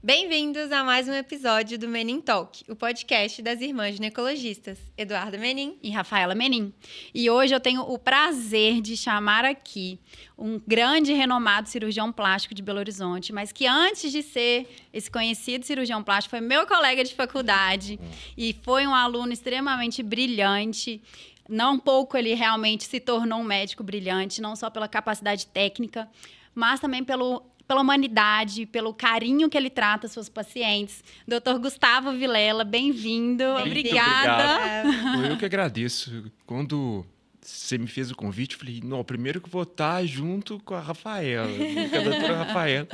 Bem-vindos a mais um episódio do Menin Talk, o podcast das irmãs ginecologistas, Eduarda Menin e Rafaela Menin. E hoje eu tenho o prazer de chamar aqui um grande e renomado cirurgião plástico de Belo Horizonte, mas que antes de ser esse conhecido cirurgião plástico, foi meu colega de faculdade e foi um aluno extremamente brilhante. Não pouco ele realmente se tornou um médico brilhante, não só pela capacidade técnica, mas também pela humanidade, pelo carinho que ele trata suas pacientes. Dr. Gustavo Vilela, bem-vindo. Obrigada. Eu que agradeço. Quando você me fez o convite, eu falei, não, primeiro que eu vou estar junto com a Rafaela, com a doutora Rafaela.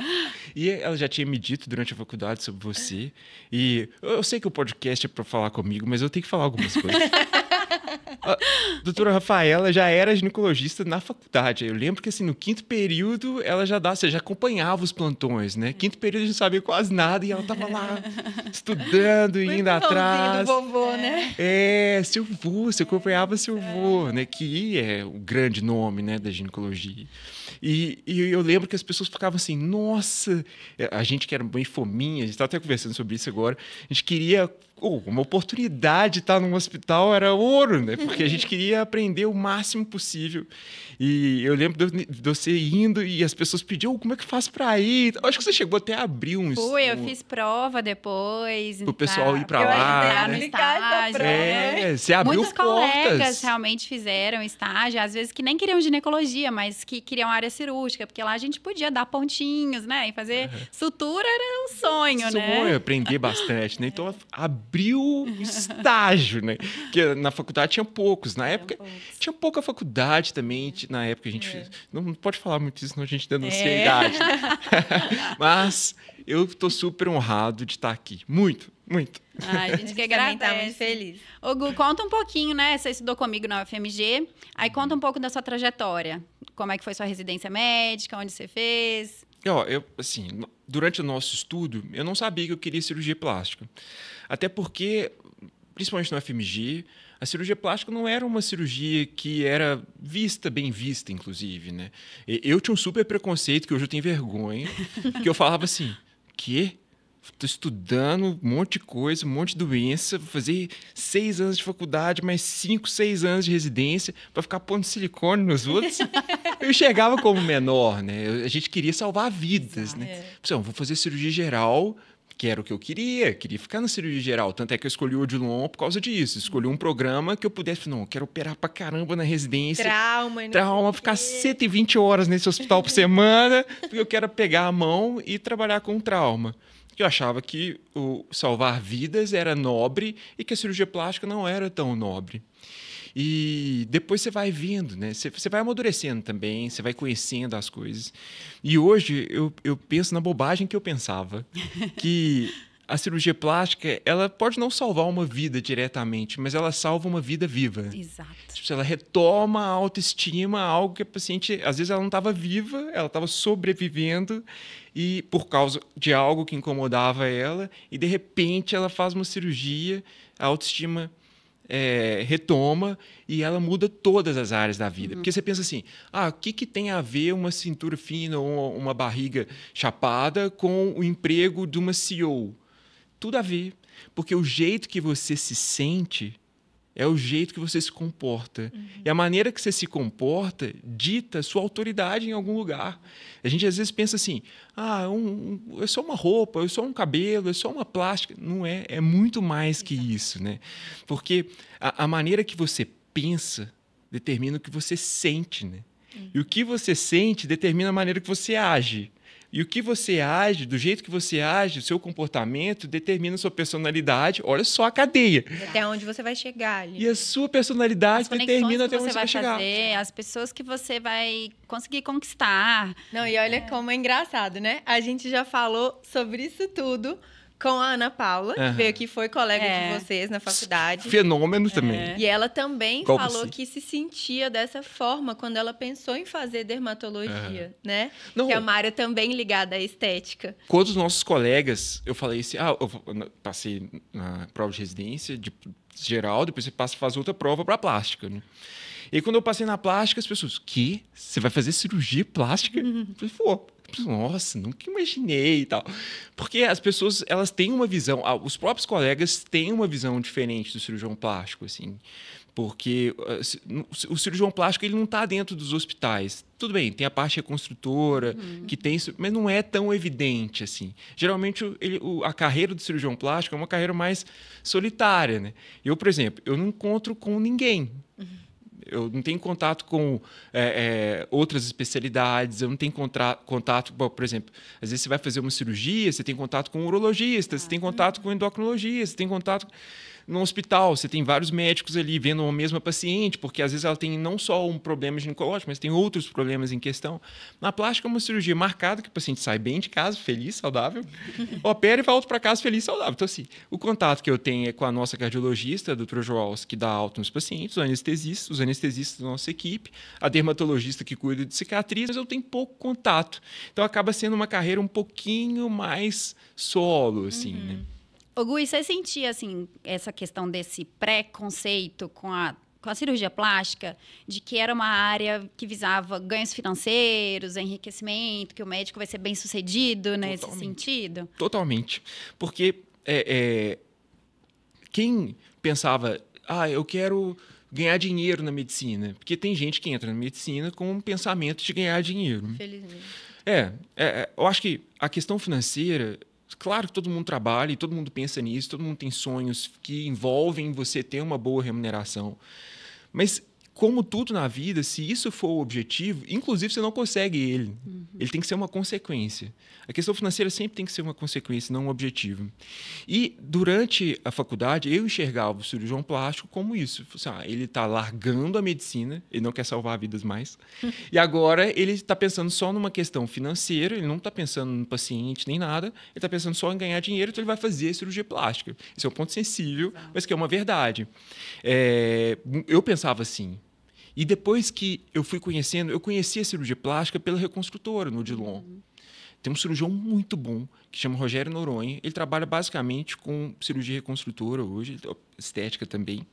E ela já tinha me dito durante a faculdade sobre você. E eu sei que o podcast é para falar comigo, mas eu tenho que falar algumas coisas. A doutora Rafaela já era ginecologista na faculdade. Eu lembro que assim, no quinto período você já acompanhava os plantões, né? Quinto período a gente não sabia quase nada e ela estava lá estudando e indo atrás. Do vovô, né? Seu vô, você acompanhava seu vô, né? Que é o grande nome, né, da ginecologia. E eu lembro que as pessoas ficavam assim, nossa, a gente que era bem fominha, a gente estava até conversando sobre isso agora, a gente queria uma oportunidade de estar num hospital era ouro, né? Porque a gente queria aprender o máximo possível. E eu lembro de você indo e as pessoas pediam, como é que faz para ir? Eu acho que você chegou até a abrir um... Eu fiz prova depois. Para o pessoal ir para lá. No estágio. Você abriu Muitos colegas realmente fizeram estágio, às vezes que nem queriam ginecologia, mas que queriam área cirúrgica, porque lá a gente podia dar pontinhos, né? E fazer sutura era um sonho, né? Aprender bastante, né? Então, abriu estágio, né? Porque na faculdade tinha poucos. Na época, tinha pouca faculdade também. Na época a gente fez... Não pode falar muito isso, senão a gente denuncia a idade. Né? Mas eu estou super honrado de estar aqui. Muito, muito. A gente que agradece. Tá muito feliz. Ô, Gu, conta um pouquinho, né? Você estudou comigo na UFMG. Aí conta um pouco da sua trajetória. Como é que foi sua residência médica? Onde você fez? Assim, durante o nosso estudo, eu não sabia que eu queria cirurgia plástica. Até porque, principalmente no UFMG, a cirurgia plástica não era uma cirurgia que era bem vista, inclusive, né? Eu tinha um super preconceito, que hoje eu tenho vergonha, que eu falava assim, quê? Estou estudando um monte de coisa, um monte de doença, vou fazer 6 anos de faculdade, mais 5, 6 anos de residência, para ficar pondo silicone nos outros. Eu chegava como menor, né? A gente queria salvar vidas, né? Vou fazer cirurgia geral, que era o que eu queria ficar na cirurgia geral. Tanto é que eu escolhi o Odilon por causa disso. Escolhi um programa que eu pudesse, não, eu quero operar pra caramba na residência. Trauma, ficar 120 horas nesse hospital por semana, porque eu quero pegar a mão e trabalhar com trauma. Eu achava que o salvar vidas era nobre e que a cirurgia plástica não era tão nobre. E depois você vai vendo, né? Você vai amadurecendo também, você vai conhecendo as coisas. E hoje eu penso na bobagem que eu pensava, que a cirurgia plástica, ela pode não salvar uma vida diretamente, mas ela salva uma vida viva. Exato. Ela retoma a autoestima, algo que a paciente, às vezes ela não estava viva, ela estava sobrevivendo e por causa de algo que incomodava ela, e de repente ela faz uma cirurgia, a autoestima retoma e ela muda todas as áreas da vida. Porque você pensa assim, o que tem a ver uma cintura fina ou uma barriga chapada com o emprego de uma CEO? Tudo a ver, porque o jeito que você se sente é o jeito que você se comporta. E a maneira que você se comporta dita sua autoridade em algum lugar. A gente às vezes pensa assim, é só uma roupa, é só um cabelo, é só uma plástica. Não é, é muito mais que isso, né? Porque a maneira que você pensa determina o que você sente, né? E o que você sente determina a maneira que você age. E o que você age, do jeito que você age, o seu comportamento determina a sua personalidade. Olha só a cadeia. Até onde você vai chegar ali. E a sua personalidade determina até onde você vai chegar. As pessoas que você vai conseguir conquistar. Não, e olha como é engraçado, né? A gente já falou sobre isso tudo com a Ana Paula, que veio aqui, foi colega de vocês na faculdade. Fenômeno também. E ela também Igual falou você. que se sentia dessa forma quando ela pensou em fazer dermatologia, né? Não, que é uma área também ligada à estética. Quando os nossos colegas, eu falei assim, eu passei na prova de residência de geral, depois você passa a fazer outra prova para plástica, né? E quando eu passei na plástica, as pessoas, que? Você vai fazer cirurgia plástica? Eu falei, nossa, nunca imaginei e tal. Porque as pessoas, elas têm uma visão, os próprios colegas têm uma visão diferente do cirurgião plástico, assim. Porque o cirurgião plástico ele não está dentro dos hospitais. Tudo bem, tem a parte reconstrutora, que tem isso, mas não é tão evidente assim. Geralmente, a carreira do cirurgião plástico é uma carreira mais solitária, né? Eu, por exemplo, eu não encontro com ninguém. Eu não tenho contato com outras especialidades, eu não tenho contato, por exemplo, às vezes você vai fazer uma cirurgia, você tem contato com um urologista, você tem contato com um endocrinologista, você tem contato no hospital, você tem vários médicos ali vendo a mesma paciente, porque às vezes ela tem não só um problema ginecológico, mas tem outros problemas em questão. Na plástica é uma cirurgia marcada, que o paciente sai bem de casa, feliz, saudável, opera e volta para casa feliz, saudável. Então, assim, o contato que eu tenho é com a nossa cardiologista, a doutora Joals, que dá alta nos pacientes, os anestesistas da nossa equipe, a dermatologista que cuida de cicatriz, mas eu tenho pouco contato. Então, acaba sendo uma carreira um pouquinho mais solo, assim, né? Ô, Gui, você sentia, assim, essa questão desse preconceito com a cirurgia plástica, de que era uma área que visava ganhos financeiros, enriquecimento, que o médico vai ser bem-sucedido nesse sentido? Totalmente. Porque quem pensava, eu quero ganhar dinheiro na medicina, porque tem gente que entra na medicina com um pensamento de ganhar dinheiro. Felizmente. Eu acho que a questão financeira... Claro que todo mundo trabalha e todo mundo pensa nisso, todo mundo tem sonhos que envolvem você ter uma boa remuneração. Mas, como tudo na vida, se isso for o objetivo, inclusive você não consegue ele. Ele tem que ser uma consequência. A questão financeira sempre tem que ser uma consequência, não um objetivo. E, durante a faculdade, eu enxergava o cirurgião plástico como isso. Ele está largando a medicina, ele não quer salvar vidas mais. E agora ele está pensando só numa questão financeira, ele não está pensando no paciente nem nada, ele está pensando só em ganhar dinheiro, então ele vai fazer cirurgia plástica. Esse é um ponto sensível, mas que é uma verdade. Eu pensava assim. E depois que eu fui conhecendo, eu conheci a cirurgia plástica pela reconstrutora, no Odilon. Tem um cirurgião muito bom, que chama Rogério Noronha. Ele trabalha basicamente com cirurgia reconstrutora hoje, estética também.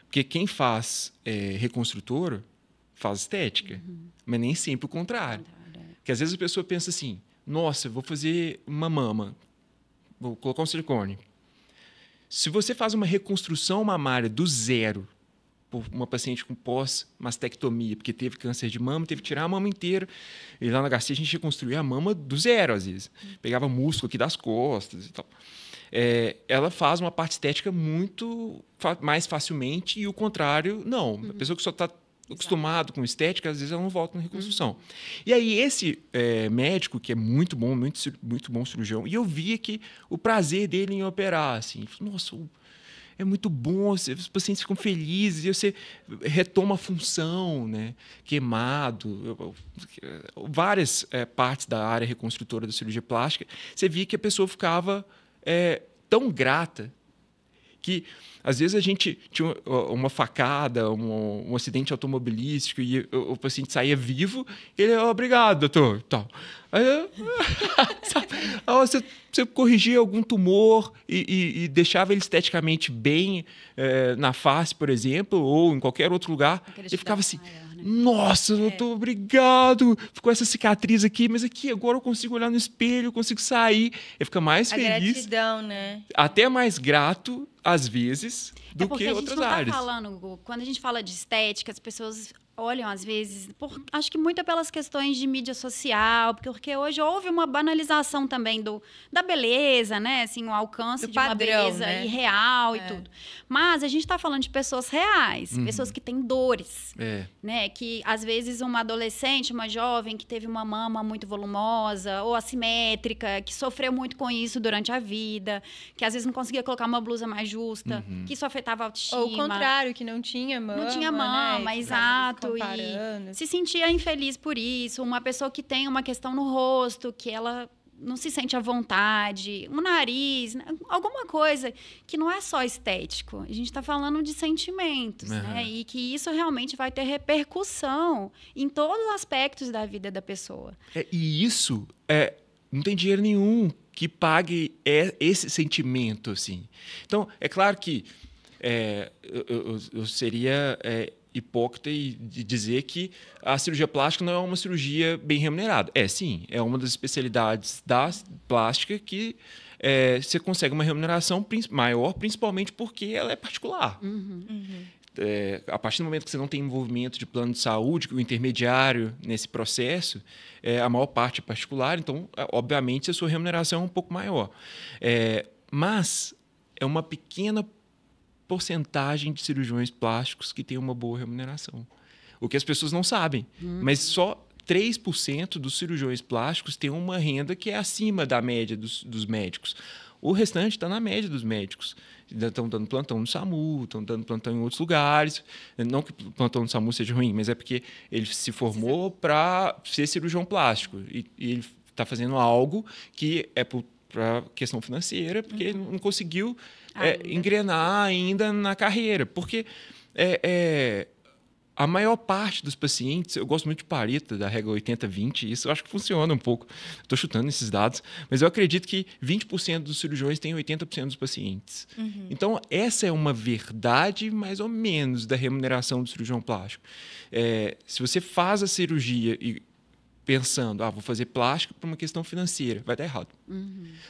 Porque quem faz reconstrutora, faz estética. Mas nem sempre o contrário. Porque às vezes a pessoa pensa assim, nossa, vou fazer uma mama, vou colocar um silicone. Se você faz uma reconstrução mamária do zero, uma paciente com pós-mastectomia, porque teve câncer de mama, teve que tirar a mama inteira. E lá na Garcia a gente reconstruía a mama do zero, às vezes. Pegava músculo aqui das costas e tal. Ela faz uma parte estética muito mais facilmente e o contrário, não. A pessoa que só está acostumado com estética, às vezes ela não volta na reconstrução. E aí esse médico, que é muito bom, muito bom cirurgião, e eu via que o prazer dele em operar, assim, nossa, é muito bom, os pacientes ficam felizes, e você retoma a função, né? Queimado, várias partes da área reconstrutora da cirurgia plástica, você via que a pessoa ficava tão grata que, às vezes, a gente tinha uma facada, um acidente automobilístico e o paciente saía vivo, e ele, obrigado, doutor, tal. Aí, você corrigia algum tumor e deixava ele esteticamente bem na face, por exemplo, ou em qualquer outro lugar, ele ficava assim, maior, né? Nossa, doutor, obrigado, ficou essa cicatriz aqui, mas aqui agora eu consigo olhar no espelho, eu consigo sair, ele fica mais feliz. A gratidão, né? Até mais grato, às vezes, do que outras áreas. Quando a gente fala de estética, as pessoas olham, às vezes, acho que muito pelas questões de mídia social, porque hoje houve uma banalização também da beleza, né? Assim, o alcance de uma beleza, né? Irreal e tudo. Mas a gente está falando de pessoas reais, pessoas que têm dores, né? Que, às vezes, uma adolescente, uma jovem que teve uma mama muito volumosa ou assimétrica, que sofreu muito com isso durante a vida, que, às vezes, não conseguia colocar uma blusa mais justa, que isso afetava a autoestima. Ou o contrário, que não tinha mama. Não tinha mama, né? Exato. Comparando. E se sentia infeliz por isso. Uma pessoa que tem uma questão no rosto, que ela não se sente à vontade, um nariz, né? Alguma coisa que não é só estético. A gente está falando de sentimentos, né? E que isso realmente vai ter repercussão em todos os aspectos da vida da pessoa. E isso não tem dinheiro nenhum que pague esse sentimento, assim. Então, é claro que eu seria hipócrita de dizer que a cirurgia plástica não é uma cirurgia bem remunerada. Sim, é uma das especialidades da plástica que você consegue uma remuneração maior, principalmente porque ela é particular. A partir do momento que você não tem envolvimento de plano de saúde, o intermediário nesse processo, a maior parte é particular, então, obviamente, a sua remuneração é um pouco maior. Mas é uma pequena porcentagem de cirurgiões plásticos que tem uma boa remuneração. O que as pessoas não sabem, mas só 3% dos cirurgiões plásticos têm uma renda que é acima da média dos médicos. O restante está na média dos médicos. Estão dando plantão no SAMU, estão dando plantão em outros lugares. Não que o plantão no SAMU seja ruim, mas é porque ele se formou para ser cirurgião plástico. E ele está fazendo algo que é para questão financeira, porque ele não conseguiu engrenar ainda na carreira. Porque a maior parte dos pacientes, eu gosto muito de Pareto, da regra 80-20, isso eu acho que funciona um pouco. Estou chutando esses dados, mas eu acredito que 20% dos cirurgiões têm 80% dos pacientes. Então, essa é uma verdade, mais ou menos, da remuneração do cirurgião plástico. Se você faz a cirurgia e pensando, vou fazer plástica por uma questão financeira, vai dar errado.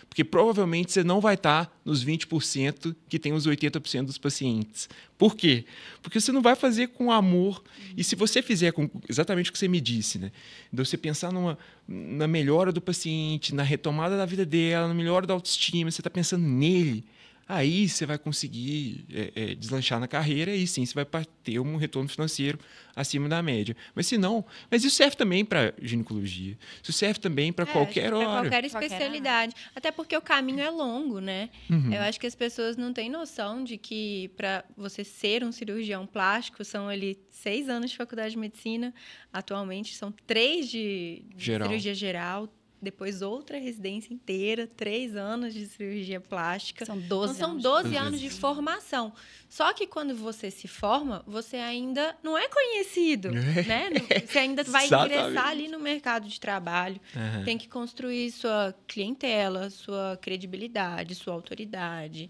Porque provavelmente você não vai estar nos 20% que tem os 80% dos pacientes. Por quê? Porque você não vai fazer com amor. E se você fizer com exatamente o que você me disse, né? De você pensar na melhora do paciente, na retomada da vida dela, na melhora da autoestima, você está pensando nele, aí você vai conseguir deslanchar na carreira e sim, você vai ter um retorno financeiro acima da média. Mas se não, mas isso serve também para ginecologia, isso serve também para qualquer hora. Qualquer especialidade. Até porque o caminho é longo, né? Eu acho que as pessoas não têm noção de que para você ser um cirurgião plástico são ali 6 anos de faculdade de medicina, atualmente são 3 de cirurgia geral, depois outra residência inteira, 3 anos de cirurgia plástica. São 12 então, são 12 anos de formação. Só que quando você se forma, você ainda não é conhecido, né? Você ainda vai ingressar ali no mercado de trabalho. Tem que construir sua clientela, sua credibilidade, sua autoridade.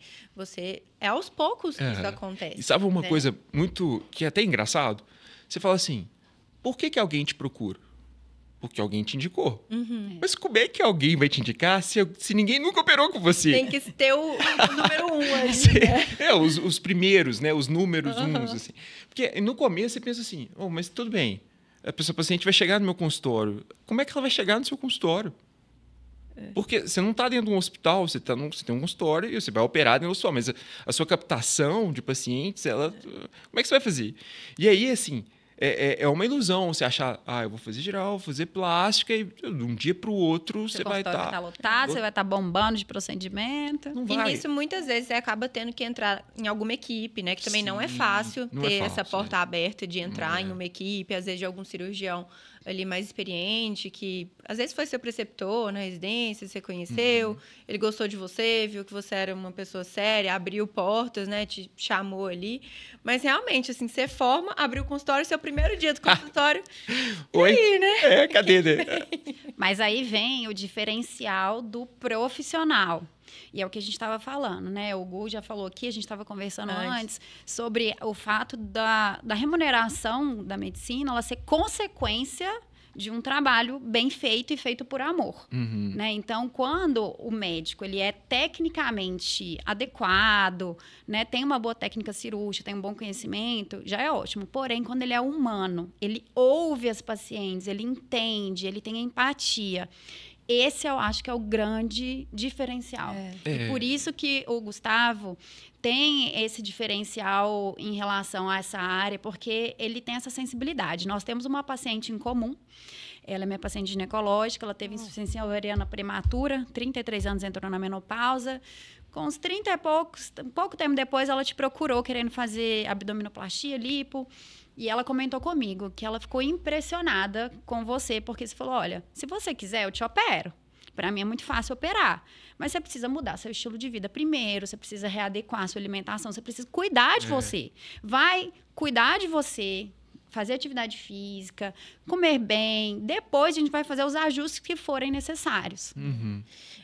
É aos poucos que isso acontece. E sabe uma coisa muito que é até engraçado? Você fala assim, por que alguém te procura? Porque alguém te indicou. Mas como é que alguém vai te indicar se ninguém nunca operou com você? Tem que ter o número 1 ali, né? Os primeiros, né? Os números 1, assim. Porque no começo você pensa assim, mas tudo bem, a paciente vai chegar no meu consultório. Como é que ela vai chegar no seu consultório? Porque você não está dentro de um hospital, você tem um consultório e você vai operar dentro do hospital, mas a sua captação de pacientes, como é que você vai fazer? E aí, assim, é uma ilusão você achar, eu vou fazer geral, vou fazer plástica e de um dia para o outro você vai estar lotado, você vai estar bombando de procedimento. E nisso, muitas vezes, você acaba tendo que entrar em alguma equipe, né? Que também não é fácil ter essa porta aberta de entrar em uma equipe, às vezes de algum cirurgião ali mais experiente, que às vezes foi seu preceptor na residência, você conheceu, ele gostou de você, viu que você era uma pessoa séria, abriu portas, né, te chamou ali. Mas realmente, assim, você forma, abriu o consultório, seu primeiro dia do consultório. Oi? Aí, né? Cadê? Mas aí vem o diferencial do profissional. E é o que a gente estava falando, né? O Gu já falou aqui, a gente estava conversando antes sobre o fato da remuneração da medicina ela ser consequência de um trabalho bem feito e feito por amor. Né? Então, quando o médico ele é tecnicamente adequado, né? Tem uma boa técnica cirúrgica, tem um bom conhecimento, já é ótimo. Porém, quando ele é humano, ele ouve as pacientes, ele entende, ele tem empatia. Esse eu acho que é o grande diferencial. E por isso que o Gustavo tem esse diferencial em relação a essa área, porque ele tem essa sensibilidade. Nós temos uma paciente em comum, ela é minha paciente ginecológica, ela teve insuficiência ovariana prematura, 33 anos, entrou na menopausa. Com uns 30 e poucos, pouco tempo depois, ela te procurou querendo fazer abdominoplastia, lipo. E ela comentou comigo que ela ficou impressionada com você, porque você falou, olha, se você quiser, eu te opero. Para mim é muito fácil operar, mas você precisa mudar seu estilo de vida primeiro, você precisa readequar a sua alimentação, você precisa cuidar de você. Vai cuidar de você, fazer atividade física, comer bem, depois a gente vai fazer os ajustes que forem necessários.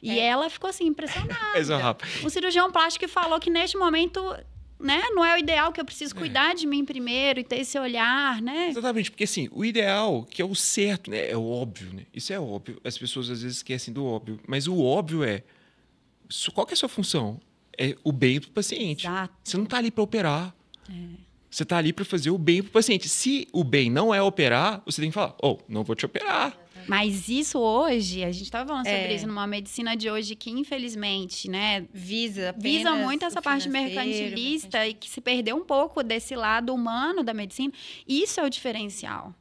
E ela ficou assim, impressionada. O cirurgião plástico falou que neste momento né? Não é o ideal, que eu preciso cuidar de mim primeiro e ter esse olhar, né? Exatamente, porque assim, o ideal, que é o certo, né? É o óbvio, né? Isso é óbvio. As pessoas às vezes esquecem do óbvio. Mas o óbvio é, qual que é a sua função? É o bem do paciente. Exato. Você não está ali para operar. Você está ali para fazer o bem para o paciente. Se o bem não é operar, você tem que falar, não vou te operar. Mas isso hoje, a gente estava falando sobre isso numa medicina de hoje que, infelizmente, né, visa muito essa parte mercantilista e que se perdeu um pouco desse lado humano da medicina. Isso é o diferencial.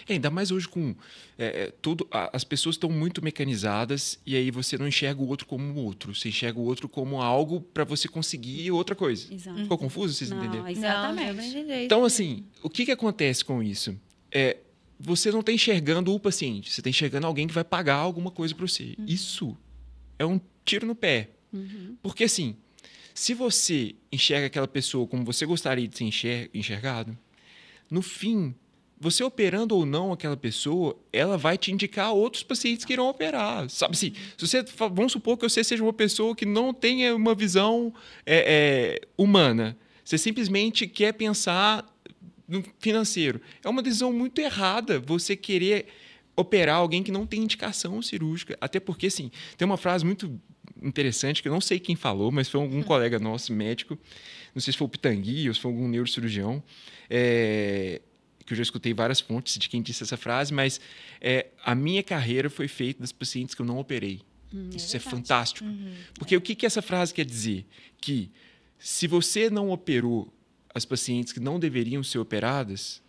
Ainda mais hoje com as pessoas estão muito mecanizadas e aí você não enxerga o outro como o outro. Você enxerga o outro como algo para você conseguir outra coisa. Exato. Ficou confuso? Vocês entenderam? Exatamente. Então, assim, o que acontece com isso? Você não está enxergando o paciente, você está enxergando alguém que vai pagar alguma coisa para você. Isso é um tiro no pé. Porque, assim, se você enxerga aquela pessoa como você gostaria de ser enxergado, no fim, você operando ou não aquela pessoa, ela vai te indicar outros pacientes que irão operar. Sabe assim, vamos supor que você seja uma pessoa que não tenha uma visão humana. Você simplesmente quer pensar no financeiro. É uma decisão muito errada você querer operar alguém que não tem indicação cirúrgica. Até porque, assim, tem uma frase muito interessante que eu não sei quem falou, mas foi algum colega nosso, médico, não sei se foi o Pitangui ou se foi algum neurocirurgião, que eu já escutei várias fontes de quem disse essa frase, mas a minha carreira foi feita das pacientes que eu não operei. Isso é fantástico. Porque o que essa frase quer dizer? Que se você não operou as pacientes que não deveriam ser operadas,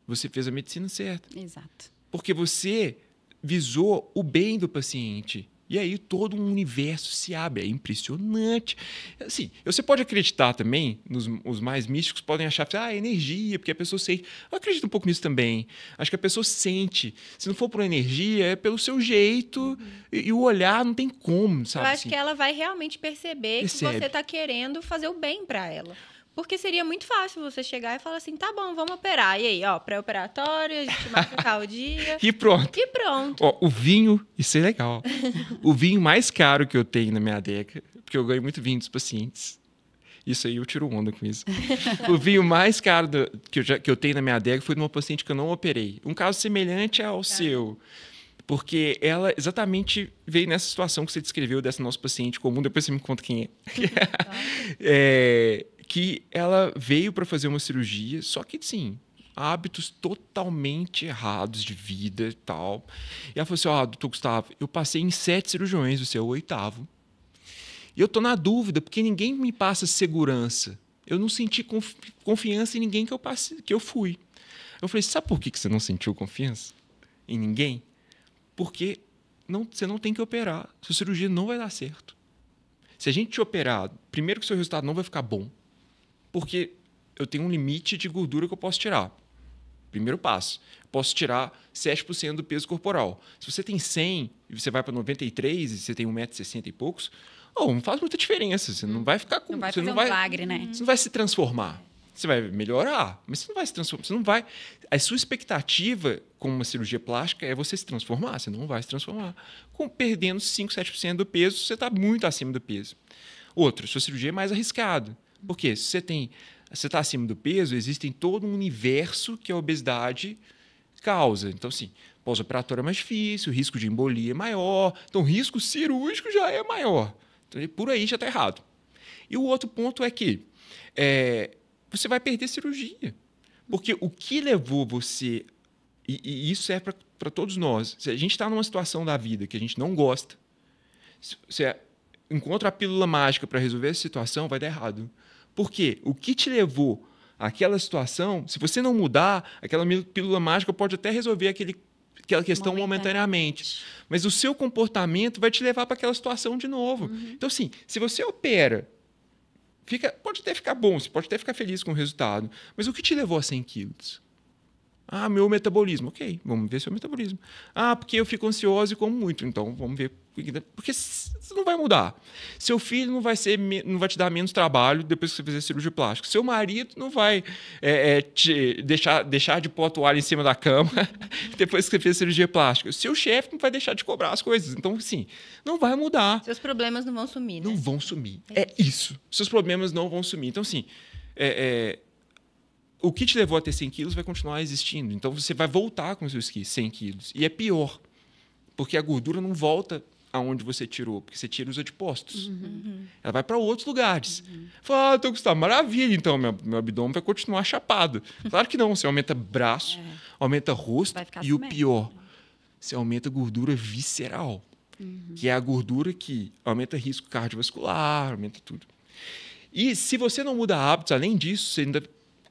você fez a medicina certa. Exato. Porque você visou o bem do paciente. E aí todo um universo se abre. É impressionante. Assim, você pode acreditar também, os mais místicos podem achar que energia, porque a pessoa sente. Eu acredito um pouco nisso também. Acho que a pessoa sente. Se não for por energia, é pelo seu jeito. E o olhar não tem como, sabe? Eu acho que ela vai realmente perceber que você está querendo fazer o bem para ela. Porque seria muito fácil você chegar e falar assim, tá bom, vamos operar. E aí, pré-operatório, a gente marca tal dia. E pronto. O vinho, isso é legal. O vinho mais caro que eu tenho na minha adega, porque eu ganho muito vinho dos pacientes. Isso aí eu tiro onda com isso. O vinho mais caro que eu tenho na minha adega foi de uma paciente que eu não operei. Um caso semelhante ao seu. Porque ela exatamente veio nessa situação que você descreveu dessa nossa paciente comum. Depois você me conta quem é. Que ela veio para fazer uma cirurgia, só que, sim, hábitos totalmente errados de vida e tal. E ela falou assim, doutor Gustavo, eu passei em 7 cirurgiões, você é o 8º. E eu tô na dúvida, porque ninguém me passa segurança. Eu não senti confiança em ninguém que eu fui. Eu falei, sabe por que você não sentiu confiança em ninguém? Porque você não tem que operar. Sua cirurgia não vai dar certo. Se a gente te operar, primeiro que o seu resultado não vai ficar bom. Porque eu tenho um limite de gordura que eu posso tirar. Primeiro passo. Eu posso tirar 7% do peso corporal. Se você tem 100 e você vai para 93 e você tem 1,60 m e poucos, não faz muita diferença. Você não vai ficar com... Não vai fazer um milagre, né? Você não vai se transformar. Você vai melhorar, mas você não vai se transformar. Você não vai... A sua expectativa com uma cirurgia plástica é você se transformar. Você não vai se transformar. Perdendo 5, 7% do peso, você está muito acima do peso. Outra, sua cirurgia é mais arriscada. Porque se você está acima do peso, existe todo um universo que a obesidade causa. Então, assim, pós-operatório é mais difícil, o risco de embolia é maior, então o risco cirúrgico já é maior. Então, por aí já está errado. E o outro ponto é que você vai perder cirurgia. Porque o que levou você... E isso é para todos nós. Se a gente está numa situação da vida que a gente não gosta, você encontra a pílula mágica para resolver essa situação, vai dar errado. Por quê? O que te levou àquela situação, se você não mudar, aquela pílula mágica pode até resolver aquela questão momentaneamente. Mas o seu comportamento vai te levar para aquela situação de novo. Então, assim, se você opera, pode até ficar bom, você pode até ficar feliz com o resultado, mas o que te levou a 100 quilos? Ah, meu metabolismo. Ok, vamos ver seu metabolismo. Ah, porque eu fico ansioso e como muito. Então, vamos ver. Porque isso não vai mudar. Seu filho não vai te dar menos trabalho depois que você fizer cirurgia plástica. Seu marido não vai te deixar de pôr a toalha em cima da cama depois que você fez cirurgia plástica. Seu chefe não vai deixar de cobrar as coisas. Então, assim, não vai mudar. Seus problemas não vão sumir, né? Não vão sumir. É isso. Seus problemas não vão sumir. Então, assim, o que te levou a ter 100 quilos vai continuar existindo. Então, você vai voltar com os seus 100 quilos. E é pior, porque a gordura não volta aonde você tirou, porque você tira os adipócitos. Ela vai para outros lugares. Fala, estou gostando, maravilha, então meu abdômen vai continuar chapado. Claro que não, você aumenta braço, aumenta rosto e o pior, você aumenta gordura visceral, que é a gordura que aumenta risco cardiovascular, aumenta tudo. E se você não muda hábitos, além disso, você ainda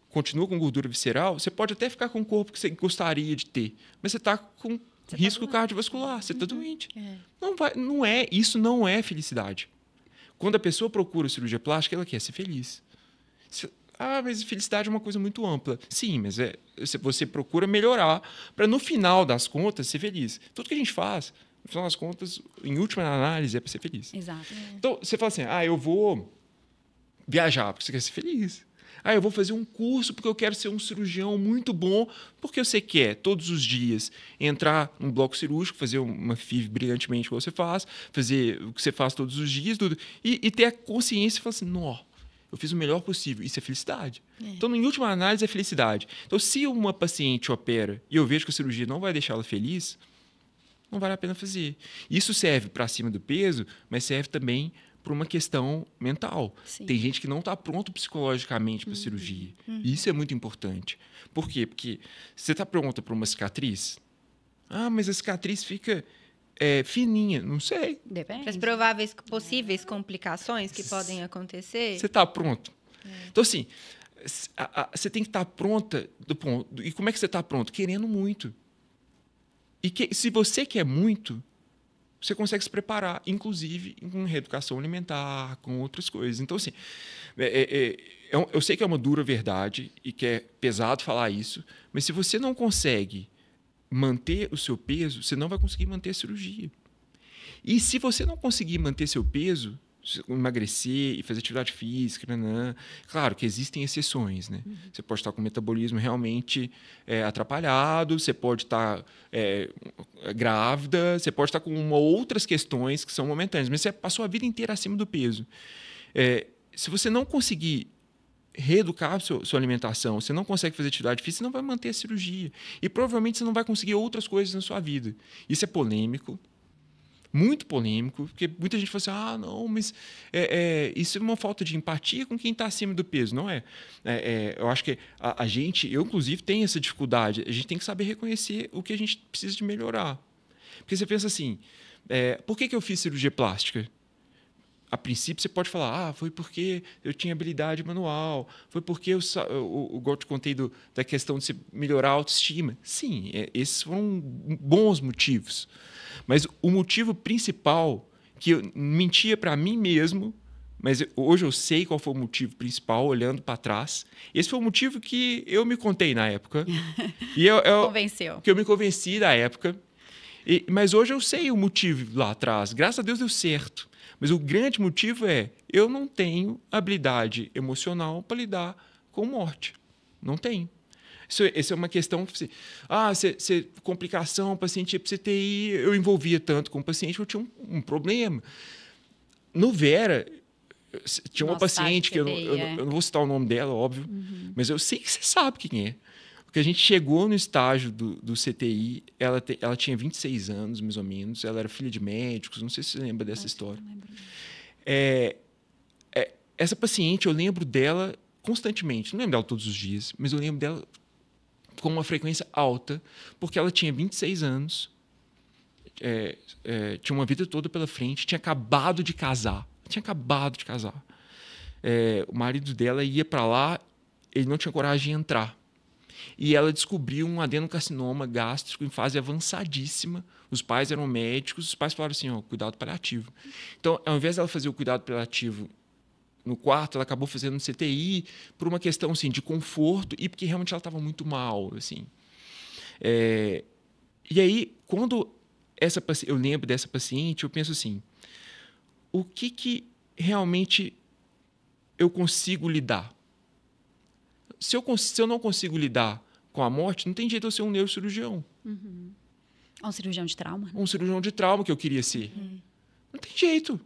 continua com gordura visceral, você pode até ficar com o corpo que você gostaria de ter, mas você está com risco cardiovascular, você está doente. Isso não é felicidade. Quando a pessoa procura cirurgia plástica, ela quer ser feliz. Mas felicidade é uma coisa muito ampla. Sim, mas você procura melhorar para, no final das contas, ser feliz. Tudo que a gente faz, no final das contas, em última análise, é para ser feliz. Exato. Então, você fala assim, eu vou viajar porque você quer ser feliz. Eu vou fazer um curso porque eu quero ser um cirurgião muito bom, porque você quer, todos os dias, entrar num bloco cirúrgico, fazer uma FIV brilhantemente como você faz, fazer o que você faz todos os dias, tudo, e ter a consciência e falar assim, não, eu fiz o melhor possível. Isso é felicidade. Então, em última análise, é felicidade. Então, se uma paciente opera e eu vejo que a cirurgia não vai deixar ela feliz, não vale a pena fazer. Isso serve para acima do peso, mas serve também por uma questão mental. Sim. Tem gente que não está pronto psicologicamente para a cirurgia. Isso é muito importante. Por quê? Porque você está pronta para uma cicatriz? Mas a cicatriz fica fininha. Não sei. Para as prováveis, possíveis complicações que podem acontecer. Você está pronto. Então, assim, você tem que estar pronta do ponto. E como é que você está pronto? Querendo muito. E se você quer muito, você consegue se preparar, inclusive com reeducação alimentar, com outras coisas. Então, assim, eu sei que é uma dura verdade e que é pesado falar isso, mas se você não consegue manter o seu peso, você não vai conseguir manter a cirurgia. E se você não conseguir manter seu peso, emagrecer e fazer atividade física, claro que existem exceções, né? Você pode estar com o metabolismo realmente atrapalhado, você pode estar grávida, você pode estar com outras questões que são momentâneas, mas você passou a vida inteira acima do peso. Se você não conseguir reeducar sua alimentação, você não consegue fazer atividade física, você não vai manter a cirurgia. E provavelmente você não vai conseguir outras coisas na sua vida. Isso é polêmico. Muito polêmico, porque muita gente fala assim, não, mas isso é uma falta de empatia com quem está acima do peso. Não é. Eu acho que a gente, eu inclusive, tenho essa dificuldade. A gente tem que saber reconhecer o que a gente precisa de melhorar. Porque você pensa assim, por que eu fiz cirurgia plástica? A princípio, você pode falar, foi porque eu tinha habilidade manual, foi porque igual eu te contei da questão de melhorar a autoestima. Sim, esses foram bons motivos. Mas o motivo principal, que eu mentia para mim mesmo, mas hoje eu sei qual foi o motivo principal, olhando para trás. Esse foi o motivo que eu me contei na época. E convenceu. Que eu me convenci na época. Mas hoje eu sei o motivo lá atrás. Graças a Deus deu certo. Mas o grande motivo eu não tenho habilidade emocional para lidar com morte. Não tenho. Isso é uma questão... complicação, paciente ia para CTI, eu envolvia tanto com o paciente, eu tinha um problema. No Vera, tinha uma paciente, que eu não vou citar o nome dela, óbvio, mas eu sei que você sabe quem é. Porque a gente chegou no estágio do CTI, ela tinha 26 anos, mais ou menos, ela era filha de médicos, não sei se você lembra dessa história. Essa paciente, eu lembro dela constantemente, não lembro dela todos os dias, mas eu lembro dela com uma frequência alta, porque ela tinha 26 anos, tinha uma vida toda pela frente, tinha acabado de casar. O marido dela ia para lá, ele não tinha coragem de entrar. E ela descobriu um adenocarcinoma gástrico em fase avançadíssima. Os pais eram médicos, os pais falaram assim, cuidado paliativo. Então, ao invés dela fazer o cuidado paliativo no quarto, ela acabou fazendo no CTI por uma questão assim, de conforto e porque realmente ela estava muito mal. Assim. E aí, quando eu lembro dessa paciente, eu penso assim, o que realmente eu consigo lidar? Se eu não consigo lidar com a morte, não tem jeito de eu ser um neurocirurgião. Um cirurgião de trauma. Um cirurgião de trauma que eu queria ser. Não tem jeito.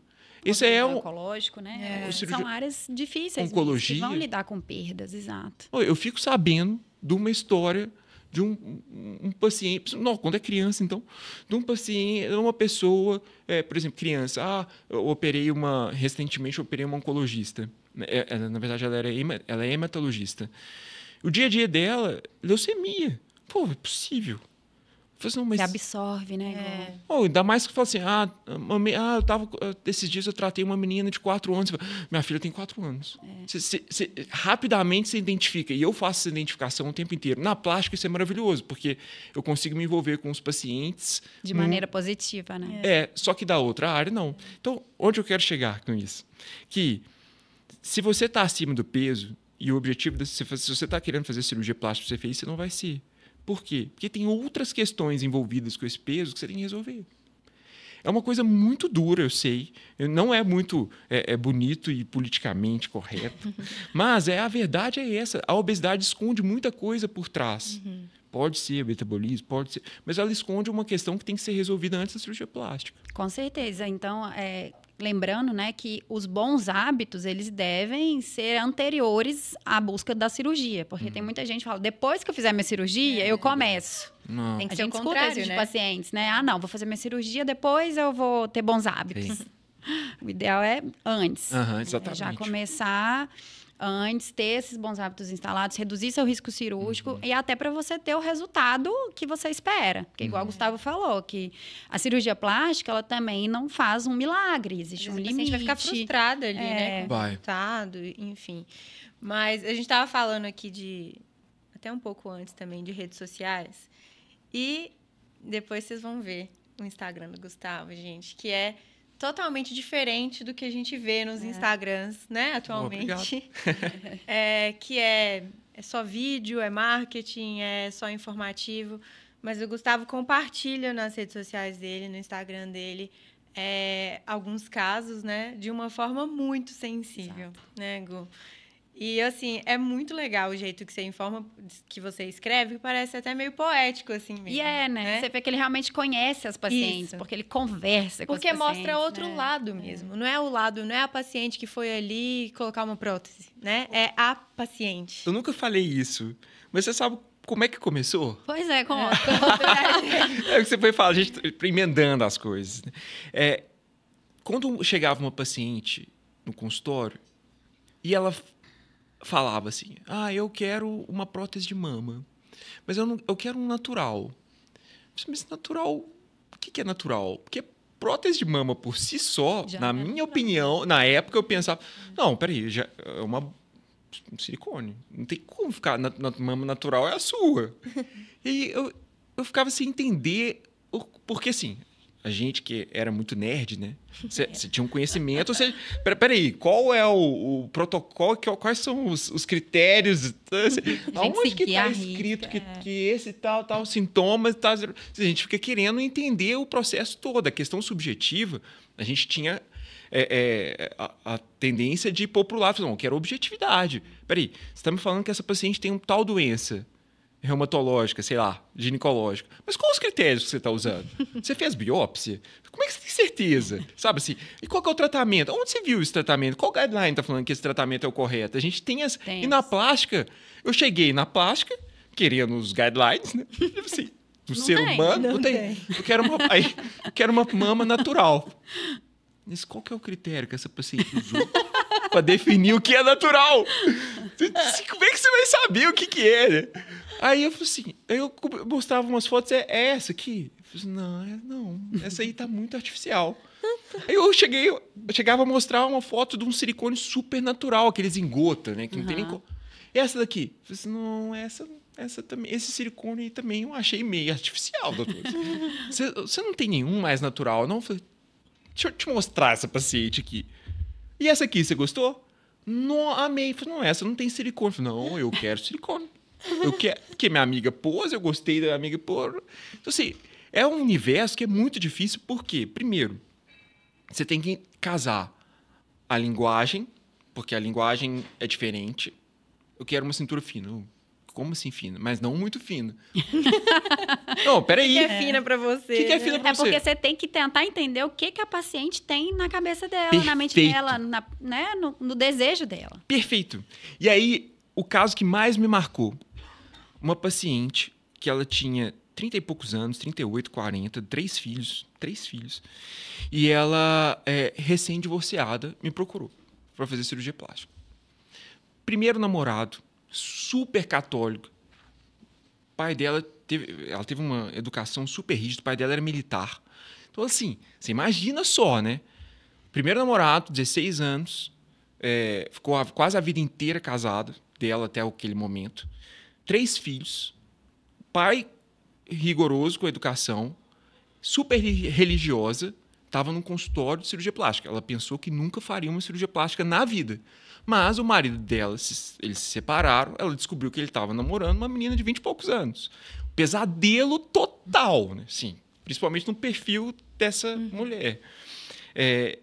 Esse é oncológico, né? São áreas difíceis. Oncologia. Que vão lidar com perdas, exato. Eu fico sabendo de uma história de um paciente, não, quando é criança, então, de um paciente, uma pessoa, por exemplo, criança, recentemente eu operei uma oncologista. Na verdade, ela é hematologista. O dia a dia dela, leucemia. Pô, é possível. Assim, você absorve, né? Ainda mais que fala assim, esses dias eu tratei uma menina de 4 anos. Minha filha tem 4 anos. Rapidamente você identifica. E eu faço essa identificação o tempo inteiro. Na plástica isso é maravilhoso, porque eu consigo me envolver com os pacientes. De maneira positiva, né? Só que da outra área, não. Então, onde eu quero chegar com isso? Que se você está acima do peso e o objetivo, se você está querendo fazer cirurgia plástica, você não vai ser. Por quê? Porque tem outras questões envolvidas com esse peso que você tem que resolver. É uma coisa muito dura, eu sei. Não é muito bonito e politicamente correto. Mas a verdade é essa. A obesidade esconde muita coisa por trás. Pode ser metabolismo, pode ser. Mas ela esconde uma questão que tem que ser resolvida antes da cirurgia plástica. Com certeza. Então, lembrando, né, que os bons hábitos, eles devem ser anteriores à busca da cirurgia. Porque tem muita gente que fala, depois que eu fizer minha cirurgia, eu começo. Não. Tem que ser o contrário, né? De pacientes, né? Não, vou fazer minha cirurgia, depois eu vou ter bons hábitos. O ideal é antes. Exatamente. Já começar antes, ter esses bons hábitos instalados, reduzir seu risco cirúrgico e até para você ter o resultado que você espera. Porque igual o Gustavo falou, que a cirurgia plástica, ela também não faz um milagre, existe um limite. A gente vai ficar frustrada ali, né? Com o resultado, enfim. Mas a gente estava falando aqui até um pouco antes também, de redes sociais. E depois vocês vão ver o Instagram do Gustavo, gente, que é totalmente diferente do que a gente vê nos Instagrams, né, atualmente. Que é só vídeo, é marketing, é só informativo. Mas o Gustavo compartilha nas redes sociais dele, no Instagram dele, alguns casos, né, de uma forma muito sensível, né, Gu? E, assim, é muito legal o jeito que você informa, que você escreve, que parece até meio poético, assim mesmo. E né? Você vê que ele realmente conhece as pacientes, porque ele conversa com as pacientes. Porque mostra outro lado mesmo. Não é a paciente que foi ali colocar uma prótese, né? É a paciente. Eu nunca falei isso, mas você sabe como é que começou? Pois é, como... É o que você foi falar, a gente emendando as coisas. Quando chegava uma paciente no consultório e ela falava assim, eu quero uma prótese de mama, mas eu quero um natural. Mas natural, o que é natural? Porque prótese de mama por si só, na minha opinião, na época eu pensava, não, peraí, já é um silicone, não tem como ficar, na mama natural é a sua. E eu ficava sem entender, porque assim, a gente que era muito nerd, né? Você tinha um conhecimento. Peraí, qual é o protocolo? Quais são os critérios? Aonde que está escrito que esse tal sintomas? Tal, a gente fica querendo entender o processo todo. A questão subjetiva, a gente tinha a tendência de pôr para o lado. Não, eu quero objetividade. Peraí, você está me falando que essa paciente tem tal doença reumatológica, sei lá, ginecológica. Mas quais os critérios que você está usando? Você fez biópsia? Como é que você tem certeza? Sabe assim? E qual que é o tratamento? Onde você viu esse tratamento? Qual guideline está falando que esse tratamento é o correto? A gente tem as... E na plástica, eu cheguei na plástica, querendo os guidelines, né? Assim, do ser humano, não tem. Eu quero uma mama natural. Mas qual que é o critério que essa paciente usou para definir o que é natural? Como é que você vai saber o que é, né? Aí eu falei assim, eu mostrava umas fotos, é essa aqui? Eu falei assim, não, essa aí tá muito artificial. Aí eu chegava a mostrar uma foto de um silicone super natural, aqueles em gota, né? Que não tem nem como. Essa daqui? Eu falei assim, não, essa também, esse silicone aí também eu achei meio artificial, doutor. Você não tem nenhum mais natural, não? Eu falei, deixa eu te mostrar essa paciente aqui. E essa aqui, você gostou? Não, amei. Eu falei, não, essa não tem silicone. Eu falei, não, eu quero silicone. Porque minha amiga pôs, eu gostei da minha amiga pôs. Então, assim, é um universo que é muito difícil, porque, primeiro, você tem que casar a linguagem, porque a linguagem é diferente. Eu quero uma cintura fina. Como assim fina? Mas não muito fina. Não, peraí. O que é fina pra você? O que é fina pra você? Porque você tem que tentar entender o que a paciente tem na cabeça dela, Perfeito. na mente dela, né? no desejo dela. Perfeito. E aí, o caso que mais me marcou, uma paciente que ela tinha 30 e poucos anos, 38, 40, 3 filhos, e ela, recém-divorciada, me procurou para fazer cirurgia plástica. Primeiro namorado, super católico. O pai dela ela teve uma educação super rígida, o pai dela era militar. Então, assim, você imagina só, né? Primeiro namorado, 16 anos, ficou quase a vida inteira casada dela até aquele momento. 3 filhos, pai rigoroso com a educação, super religiosa, estava num consultório de cirurgia plástica. Ela pensou que nunca faria uma cirurgia plástica na vida. Mas o marido dela, eles se separaram, ela descobriu que ele estava namorando uma menina de 20 e poucos anos. Pesadelo total, né? Sim, principalmente no perfil dessa mulher.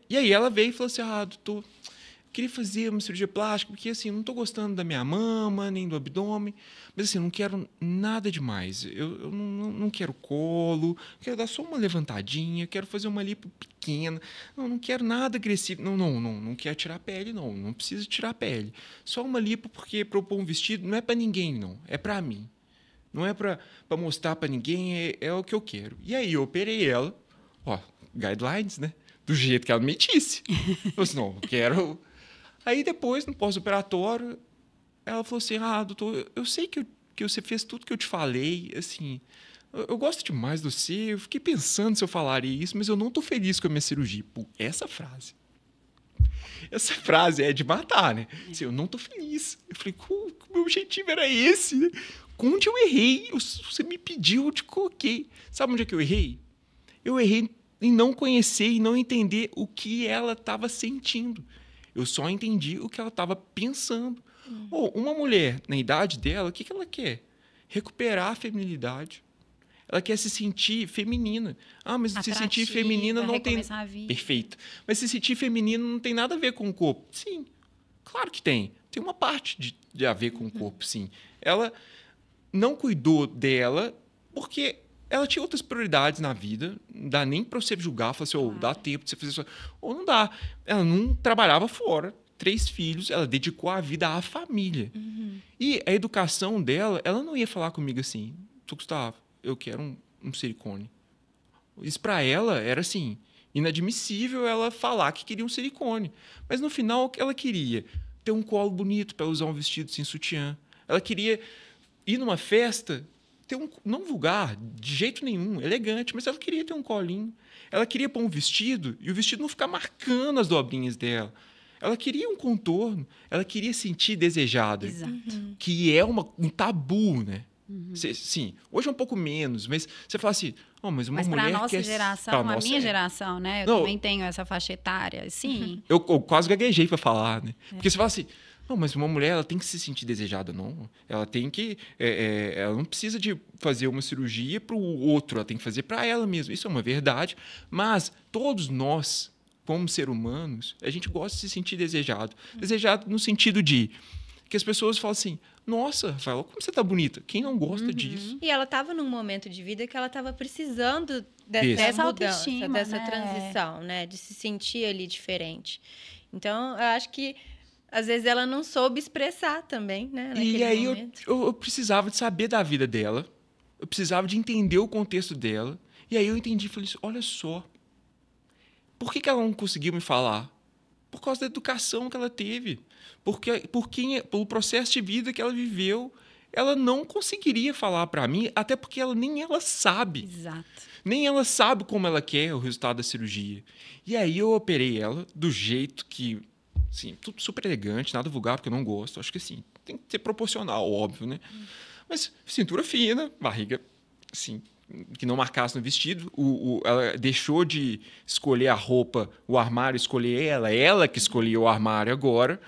E aí ela veio e falou assim, doutor, queria fazer uma cirurgia plástica, porque assim, não estou gostando da minha mama, nem do abdômen, mas assim, não quero nada demais. Eu não quero colo, quero dar só uma levantadinha, quero fazer uma lipo pequena, não quero nada agressivo. Não quero tirar a pele, não precisa tirar a pele. Só uma lipo, porque propor um vestido não é para ninguém, não, é para mim. Não é para mostrar para ninguém, é o que eu quero. E aí eu operei ela, guidelines, né? Do jeito que ela me disse. Eu falei assim, não, eu quero... Aí depois, no pós-operatório, ela falou assim, doutor, eu sei que você fez tudo que eu te falei, assim, eu gosto demais do você, eu fiquei pensando se eu falaria isso, mas eu não estou feliz com a minha cirurgia. Pô, essa frase é de matar, né? Assim, eu não estou feliz. Eu falei, o meu objetivo era esse, né? Onde eu errei? Você me pediu, eu te coloquei. Sabe onde é que eu errei? Eu errei em não conhecer e não entender o que ela estava sentindo. Eu só entendi o que ela estava pensando. Uma mulher, na idade dela, o que ela quer? Recuperar a feminilidade. Ela quer se sentir feminina. Mas se sentir feminina não tem... Perfeito. Mas se sentir feminina não tem nada a ver com o corpo. Sim, claro que tem. Tem uma parte de a ver com o corpo, sim. Ela não cuidou dela porque... ela tinha outras prioridades na vida, não dá nem para você julgar, falar assim, dá tempo de você fazer isso, ou não dá. Ela não trabalhava fora, 3 filhos, ela dedicou a vida à família. E a educação dela, ela não ia falar comigo assim, Gustavo, eu quero um silicone. Isso para ela era assim, inadmissível ela falar que queria um silicone. Mas no final, o que ela queria? Ter um colo bonito para usar um vestido sem sutiã. Ela queria ir numa festa... ter não vulgar, de jeito nenhum, elegante, mas ela queria ter um colinho. Ela queria pôr um vestido e o vestido não ficar marcando as dobrinhas dela. Ela queria um contorno, ela queria sentir desejada. Exato. Que é um tabu, né? Sim, hoje é um pouco menos, mas você fala assim, mas uma mulher para a nossa quer... geração, a minha geração, né? Eu também tenho essa faixa etária, sim. Eu quase gaguejei para falar, né? Porque você fala assim, mas uma mulher ela tem que se sentir desejada, não. Ela tem que... ela não precisa de fazer uma cirurgia para o outro, ela tem que fazer para ela mesma. Isso é uma verdade. Mas todos nós, como seres humanos, a gente gosta de se sentir desejado. Desejado no sentido de que as pessoas falam assim, nossa, Rafaela, como você tá bonita. Quem não gosta disso? E ela estava num momento de vida que ela estava precisando dessa mudança, autoestima, dessa transição, né? De se sentir ali diferente. Então, eu acho que às vezes ela não soube expressar também, né? E aí eu precisava de saber da vida dela, eu precisava de entender o contexto dela, e aí eu entendi e falei assim, olha só, por que ela não conseguiu me falar? Por causa da educação que ela teve, pelo processo de vida que ela viveu, ela não conseguiria falar para mim, até porque nem ela sabe. Exato. Nem ela sabe como ela quer o resultado da cirurgia. E aí eu operei ela do jeito que... Sim, tudo super elegante, nada vulgar, porque eu não gosto. Acho que assim, tem que ser proporcional, óbvio, né? Mas cintura fina, barriga, assim, que não marcasse no vestido. Ela deixou de escolher a roupa, o armário escolher ela que escolhia o armário agora.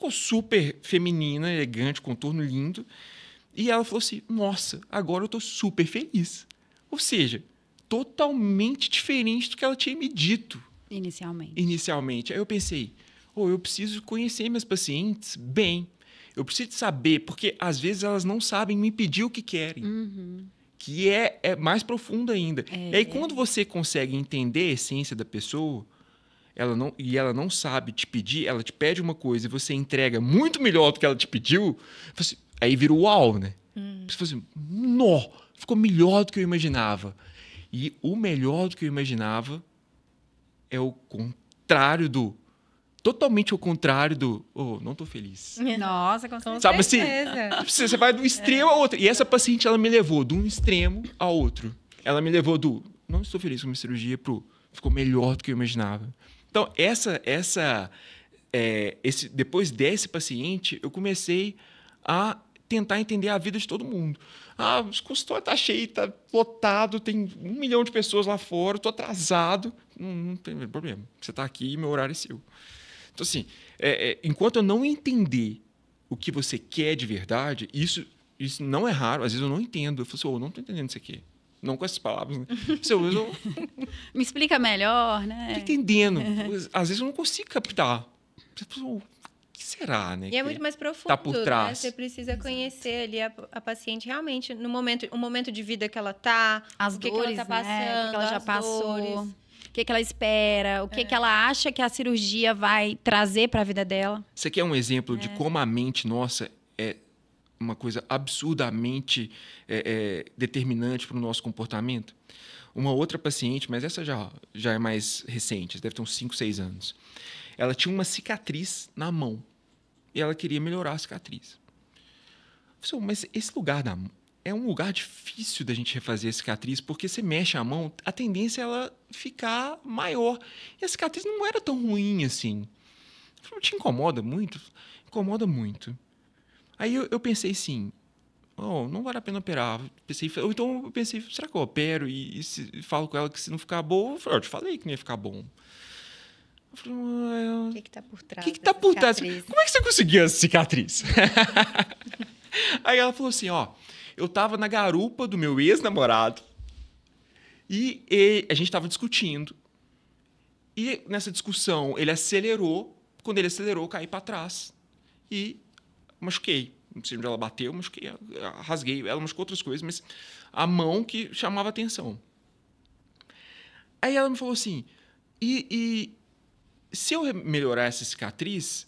ficou super feminina, elegante, contorno lindo. E ela falou assim, nossa, agora eu tô super feliz. Ou seja, totalmente diferente do que ela tinha me dito. Inicialmente. Aí eu pensei, eu preciso conhecer minhas pacientes bem. Eu preciso saber, porque às vezes elas não sabem me pedir o que querem. Que é mais profundo ainda. E aí, quando você consegue entender a essência da pessoa, ela não sabe te pedir, ela te pede uma coisa e você entrega muito melhor do que ela te pediu, você, aí vira uau, né? Você fala assim, nó, ficou melhor do que eu imaginava. E o melhor do que eu imaginava é o contrário do... Totalmente o contrário do... não tô feliz. Nossa, com certeza. Sabe assim? Você vai do extremo ao outro. E essa paciente, ela me levou de um extremo ao outro. Ela me levou do... Não estou feliz com a minha cirurgia pro... Ficou melhor do que eu imaginava. Então, depois desse paciente, eu comecei a tentar entender a vida de todo mundo. O consultório tá cheio, tá lotado, tem 1 milhão de pessoas lá fora, tô atrasado. Não tem problema. Você tá aqui e meu horário é seu. Então, assim, enquanto eu não entender o que você quer de verdade, isso não é raro. Às vezes eu não entendo. Eu falo assim, eu não tô entendendo isso aqui. Não com essas palavras, né? Me explica melhor, né? Tô entendendo. Às vezes eu não consigo captar. Você fala, o que será, né? E é muito mais profundo. Tá por trás. Né? Você precisa conhecer ali a paciente realmente, no momento de vida que ela tá, as o que dores, que ela tá passando, o que ela já passou. Dores. O que ela espera, o que ela acha que a cirurgia vai trazer para a vida dela. Você quer um exemplo de como a mente nossa é uma coisa absurdamente determinante para o nosso comportamento? Uma outra paciente, mas essa já é mais recente, deve ter uns 5, 6 anos. Ela tinha uma cicatriz na mão e ela queria melhorar a cicatriz. Eu falei, mas esse lugar da mão é um lugar difícil da gente refazer a cicatriz, porque você mexe a mão, a tendência é ela ficar maior. E a cicatriz não era tão ruim assim. Eu falei, te incomoda muito? Incomoda muito. Aí eu pensei assim, não vale a pena operar. Então eu pensei, será que eu opero e falo com ela que se não ficar bom, eu te falei que não ia ficar bom. Eu falei, o que está por trás? O que está por trás? Como é que você conseguiu essa cicatriz? Aí ela falou assim, eu estava na garupa do meu ex-namorado e a gente estava discutindo. E nessa discussão, ele acelerou. Quando ele acelerou, eu caí para trás. E machuquei. Não sei onde ela bateu, machuquei, rasguei. Ela machucou outras coisas, mas a mão que chamava atenção. Aí ela me falou assim, se eu melhorar essa cicatriz,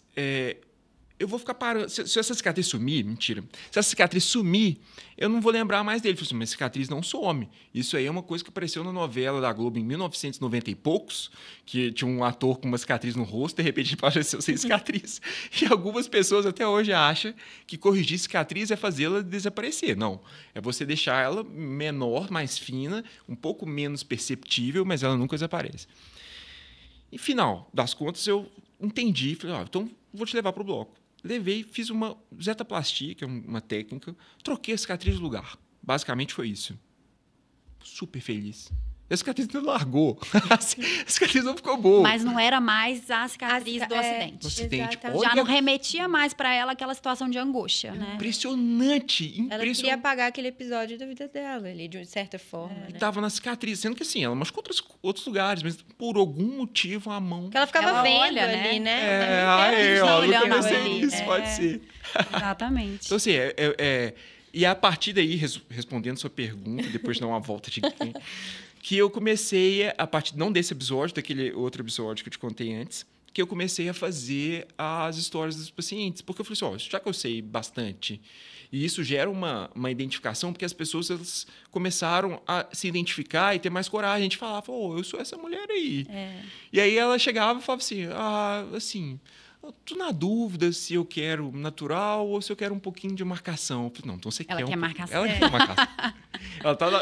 eu vou ficar parando. Se essa cicatriz sumir, mentira. Se essa cicatriz sumir, eu não vou lembrar mais dele. Eu falei assim, mas cicatriz não some. Isso aí é uma coisa que apareceu na novela da Globo em 1990 e poucos, que tinha um ator com uma cicatriz no rosto, de repente ele apareceu sem cicatriz. E algumas pessoas até hoje acham que corrigir cicatriz é fazê-la desaparecer. Não. É você deixar ela menor, mais fina, um pouco menos perceptível, mas ela nunca desaparece. E, final das contas, eu entendi. Falei, então vou te levar para o bloco. Levei, fiz uma zetaplastia, que é uma técnica, troquei a cicatriz do lugar. Basicamente foi isso. Super feliz. A cicatriz não largou. A cicatriz não ficou boa. Mas não era mais a cicatriz do acidente. Do acidente. Já não remetia mais para ela aquela situação de angústia, né? Impressionante. Ela queria apagar aquele episódio da vida dela ali, de certa forma. Né? Tava na cicatriz. Sendo que assim, ela machucou outros lugares, mas por algum motivo a mão... Que ela ficava vendo ali, né? Isso pode ser. Exatamente. Então assim, e a partir daí, respondendo sua pergunta, depois de dar uma volta de... que eu comecei, a partir não desse episódio, daquele outro episódio que eu te contei antes, que eu comecei a fazer as histórias dos pacientes. Porque eu falei assim, já que eu sei bastante, e isso gera uma identificação, porque as pessoas elas começaram a se identificar e ter mais coragem de falar, eu sou essa mulher aí. E aí ela chegava e falava assim, eu tô na dúvida se eu quero natural ou se eu quero um pouquinho de marcação. Eu falei, não, então você ela quer marcação. Ela quer marcação.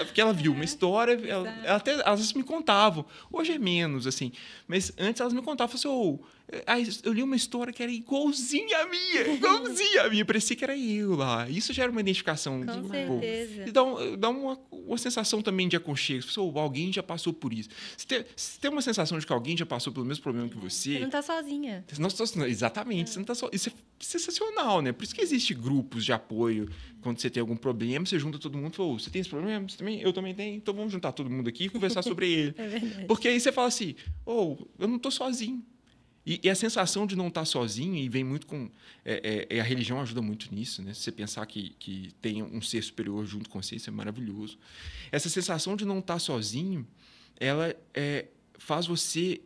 Porque ela viu uma história, ela até às vezes me contavam. Hoje é menos, assim. Mas antes elas me contavam, assim, Aí eu li uma história que era igualzinha a minha, parecia que era eu lá. Isso já era uma identificação. Com certeza. E dá uma sensação também de aconchego. Alguém já passou por isso. Se tem uma sensação de que alguém já passou pelo mesmo problema que você... Você não está sozinha. Exatamente, você não tá isso é sensacional, né? Por isso que existem grupos de apoio. Quando você tem algum problema, você junta todo mundo e fala, você tem esse problema? Você também? Eu também tenho. Então vamos juntar todo mundo aqui e conversar sobre ele. É verdade. Porque aí você fala assim, eu não estou sozinho. E a sensação de não estar sozinho, e vem muito com... a religião ajuda muito nisso, né? Se você pensar que tem um ser superior junto com você, isso é maravilhoso. Essa sensação de não estar sozinho, ela faz você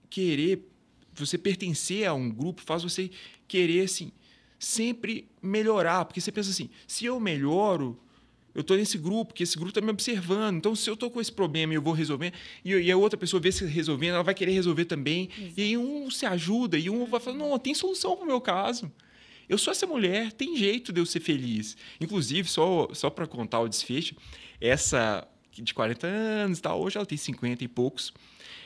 querer... Você pertencer a um grupo, faz você querer, assim, sempre melhorar. Porque você pensa assim, se eu melhoro... Eu estou nesse grupo, porque esse grupo está me observando. Então, se eu estou com esse problema e eu vou resolver, e a outra pessoa vê se resolvendo, ela vai querer resolver também. Exato. E aí um se ajuda, e um vai falar, não, tem solução para o meu caso. Eu sou essa mulher, tem jeito de eu ser feliz. Inclusive, só para contar o desfecho, essa de 40 anos e tal, hoje ela tem 50 e poucos.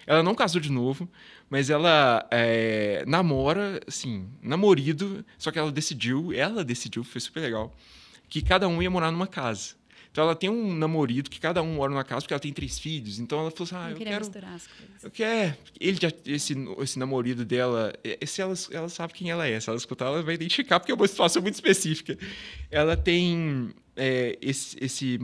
Ela não casou de novo, mas ela namora, assim, namorido, só que ela decidiu, foi super legal, que cada um ia morar numa casa. Então, ela tem um namorado que cada um mora numa casa, porque ela tem 3 filhos. Então, ela falou assim, eu quero... misturar as coisas. Eu quero... Esse namorado dela... Ela sabe quem ela é. Se ela escutar, ela vai identificar, porque é uma situação muito específica. Ela tem... esse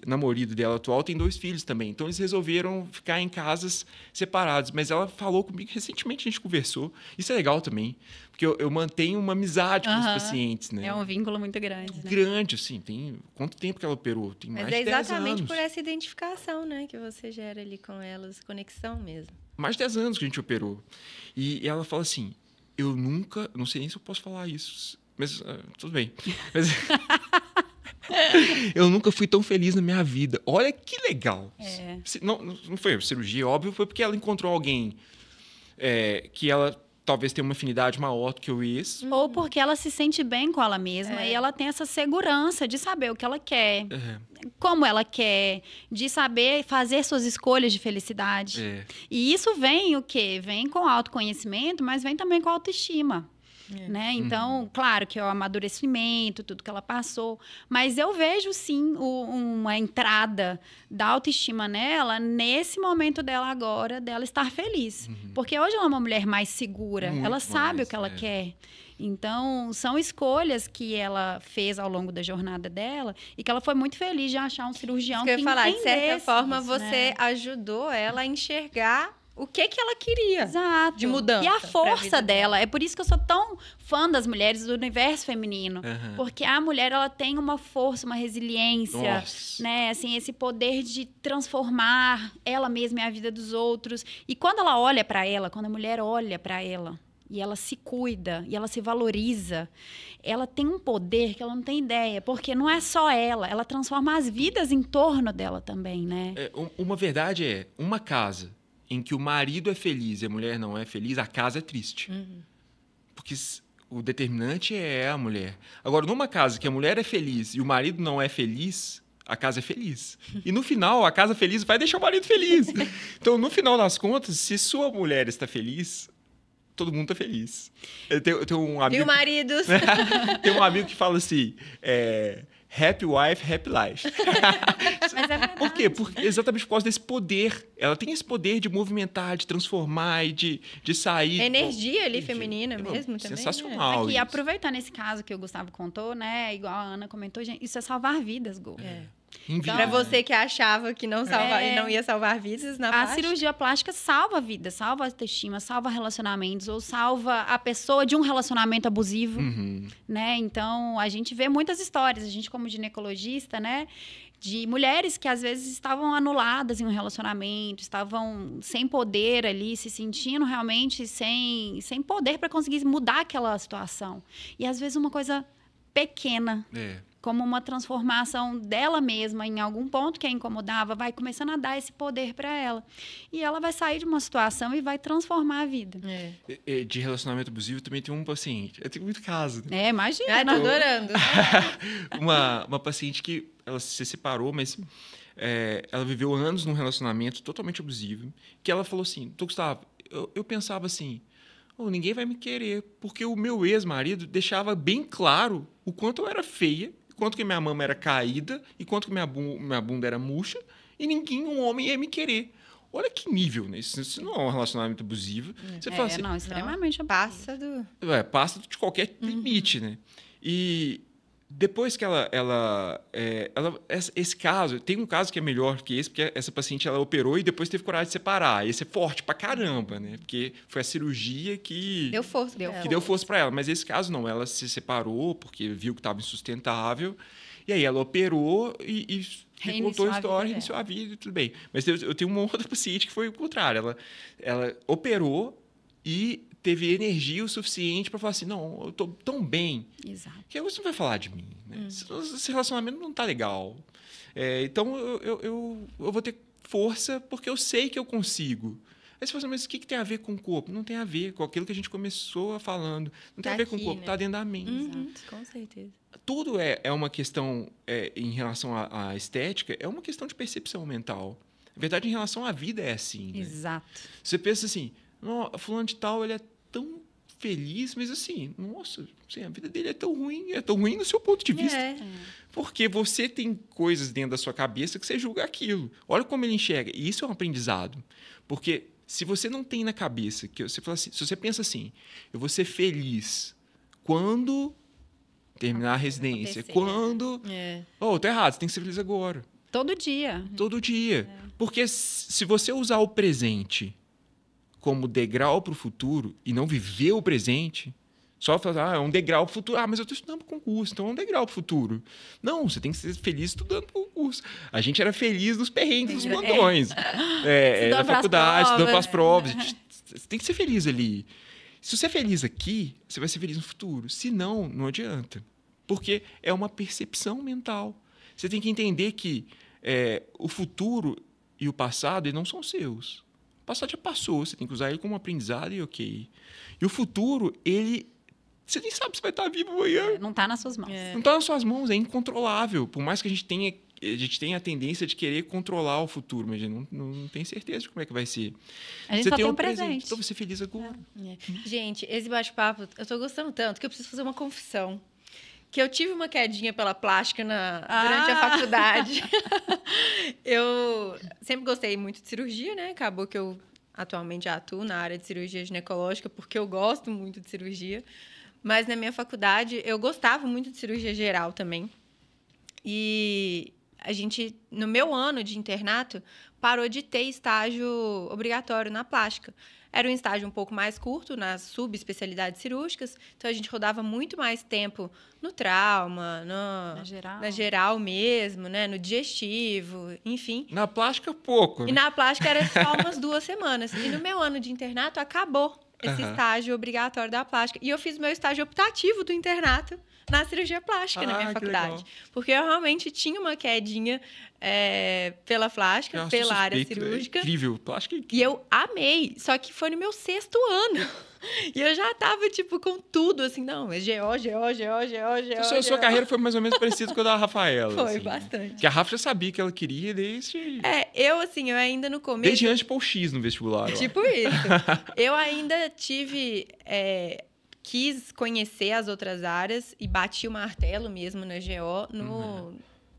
namorado dela atual tem 2 filhos também. Então, eles resolveram ficar em casas separadas. Mas ela falou comigo, recentemente a gente conversou. Isso é legal também, porque eu mantenho uma amizade com os pacientes, né? É um vínculo muito grande, né? Grande, assim. Tem... Quanto tempo que ela operou? Tem mais de 10 anos. Mas é exatamente por essa identificação, né? Que você gera ali com elas, conexão mesmo. Mais de 10 anos que a gente operou. E ela fala assim, eu nunca... Não sei nem se eu posso falar isso, mas tudo bem. Mas... eu nunca fui tão feliz na minha vida. Olha que legal. Não foi cirurgia, óbvio, foi porque ela encontrou alguém que ela talvez tenha uma afinidade maior do que o ex. Ou porque ela se sente bem com ela mesma e ela tem essa segurança de saber o que ela quer, como ela quer, de saber fazer suas escolhas de felicidade. E isso vem o quê? Vem com autoconhecimento, mas vem também com autoestima. Né? Então, claro que é o amadurecimento, tudo que ela passou, mas eu vejo sim uma entrada da autoestima nela nesse momento dela agora, dela estar feliz. Porque hoje ela é uma mulher mais segura, ela sabe o que ela quer. Então, são escolhas que ela fez ao longo da jornada dela e que ela foi muito feliz de achar um cirurgião que entendesse. De certa forma, você ajudou ela a enxergar o que ela queria. Exato. De mudança. E a força dela. É por isso que eu sou tão fã das mulheres do universo feminino. Porque a mulher, ela tem uma força, uma resiliência, né? Assim, esse poder de transformar ela mesma e a vida dos outros. E quando ela olha para ela, quando a mulher olha para ela, e ela se cuida, e ela se valoriza, ela tem um poder que ela não tem ideia, porque não é só ela transforma as vidas em torno dela também, né? Uma verdade uma casa em que o marido é feliz e a mulher não é feliz, a casa é triste. Porque o determinante é a mulher. Agora, numa casa que a mulher é feliz e o marido não é feliz, a casa é feliz. E no final, a casa feliz vai deixar o marido feliz. Então, no final das contas, se sua mulher está feliz, todo mundo está feliz. Eu tenho um amigo... E o marido? Tem um amigo que fala assim... Happy wife, happy life. Mas é verdade. Por quê? Exatamente por causa desse poder. Ela tem esse poder de movimentar, de transformar e de sair. Energia ali feminina mesmo também. Sensacional. Aqui, aproveitando esse caso que o Gustavo contou, né? Igual a Ana comentou, gente, isso é salvar vidas, Gu. Então, para você que achava que não ia salvar vidas, a cirurgia plástica salva vidas, salva a autoestima, salva relacionamentos, ou salva a pessoa de um relacionamento abusivo, né? Então, a gente vê muitas histórias, a gente como ginecologista, né? De mulheres que às vezes estavam anuladas em um relacionamento, estavam sem poder ali, se sentindo realmente sem poder para conseguir mudar aquela situação. E às vezes uma coisa pequena, como uma transformação dela mesma em algum ponto que a incomodava, vai começando a dar esse poder para ela. E ela vai sair de uma situação e vai transformar a vida. De relacionamento abusivo também tem um paciente. Eu tenho muito caso. Né? Imagina. Tô adorando. uma paciente que ela se separou, mas ela viveu anos num relacionamento totalmente abusivo, que ela falou assim, Gustavo, eu pensava assim, ninguém vai me querer, porque o meu ex-marido deixava bem claro o quanto eu era feia, o quanto que minha mama era caída, e quanto que minha bunda era murcha, e um homem ia me querer. Olha que nível, né? Isso não é um relacionamento abusivo. Você fala assim, não, extremamente passa do... passa de qualquer limite, né? E depois que esse caso, tem um caso que é melhor que esse, porque essa paciente ela operou e depois teve coragem de separar. Esse é forte pra caramba, né? Porque foi a cirurgia que deu força pra ela. Mas esse caso não, ela se separou porque viu que estava insustentável. E aí ela operou e contou a história, reiniciou a vida e tudo bem. Mas eu tenho uma outra paciente que foi o contrário. Ela operou e teve energia o suficiente para falar assim, não, eu tô tão bem. Exato. Que aí você não vai falar de mim. Né? Esse relacionamento não tá legal. Então eu vou ter força porque eu sei que eu consigo. Aí você fala assim, mas o que tem a ver com o corpo? Não tem a ver com aquilo que a gente começou falando. Não tem a ver com o corpo, tá dentro da mente. Exato, com certeza. Tudo é uma questão, em relação à estética, é uma questão de percepção mental. Na verdade, em relação à vida é assim. Né? Exato. Você pensa assim, fulano de tal, ele é tão feliz, mas assim, nossa, assim, a vida dele é tão ruim do seu ponto de vista. Porque você tem coisas dentro da sua cabeça que você julga aquilo. Olha como ele enxerga. E isso é um aprendizado. Porque se você não tem na cabeça, que você fala assim, se você pensa assim, eu vou ser feliz quando terminar a residência, quando... tô errado, você tem que ser feliz agora. Todo dia. Todo dia. Porque se você usar o presente como degrau para o futuro e não viver o presente, só falar, é um degrau para o futuro. Mas eu estou estudando para o concurso, então é um degrau para o futuro. Não, você tem que ser feliz estudando para o concurso. A gente era feliz nos perrengues, nos plantões. Na faculdade, estudando para as provas. Você tem que ser feliz ali. Se você é feliz aqui, você vai ser feliz no futuro. Se não, não adianta. Porque é uma percepção mental. Você tem que entender que o futuro e o passado eles não são seus. O passado já passou, você tem que usar ele como aprendizado e ok. E o futuro, você nem sabe se vai estar vivo amanhã. Não está nas suas mãos. Não está nas suas mãos, é incontrolável. Por mais que a gente tenha a tendência de querer controlar o futuro, mas a gente não tem certeza de como é que vai ser. A gente você só tem tem um presente. Então você é feliz agora. Gente, esse bate-papo, eu estou gostando tanto que eu preciso fazer uma confissão. Que eu tive uma quedinha pela plástica durante a faculdade. Eu sempre gostei muito de cirurgia, né? Acabou que eu atualmente atuo na área de cirurgia ginecológica porque eu gosto muito de cirurgia. Mas na minha faculdade, eu gostava muito de cirurgia geral também. E a gente, no meu ano de internato, parou de ter estágio obrigatório na plástica. Era um estágio um pouco mais curto, nas subespecialidades cirúrgicas. Então, a gente rodava muito mais tempo no trauma, na geral mesmo, né? No digestivo, enfim. Na plástica, pouco. E na plástica era só umas 2 semanas. E no meu ano de internato, acabou esse estágio obrigatório da plástica. E eu fiz meu estágio optativo do internato na cirurgia plástica na minha faculdade. Legal. Porque eu realmente tinha uma quedinha pela plástica, pela área cirúrgica. É incrível, plástica é incrível. E eu amei, só que foi no meu 6º ano. E eu já tava, com tudo, assim, não, é GO. Então, sua carreira foi mais ou menos parecida com a da Rafaela. Foi, assim, bastante. Que a Rafa já sabia que ela queria desde... eu ainda no começo... Desde antes de pôr o X no vestibular. Tipo isso. Eu ainda tive... quis conhecer as outras áreas e bati o martelo mesmo na GO no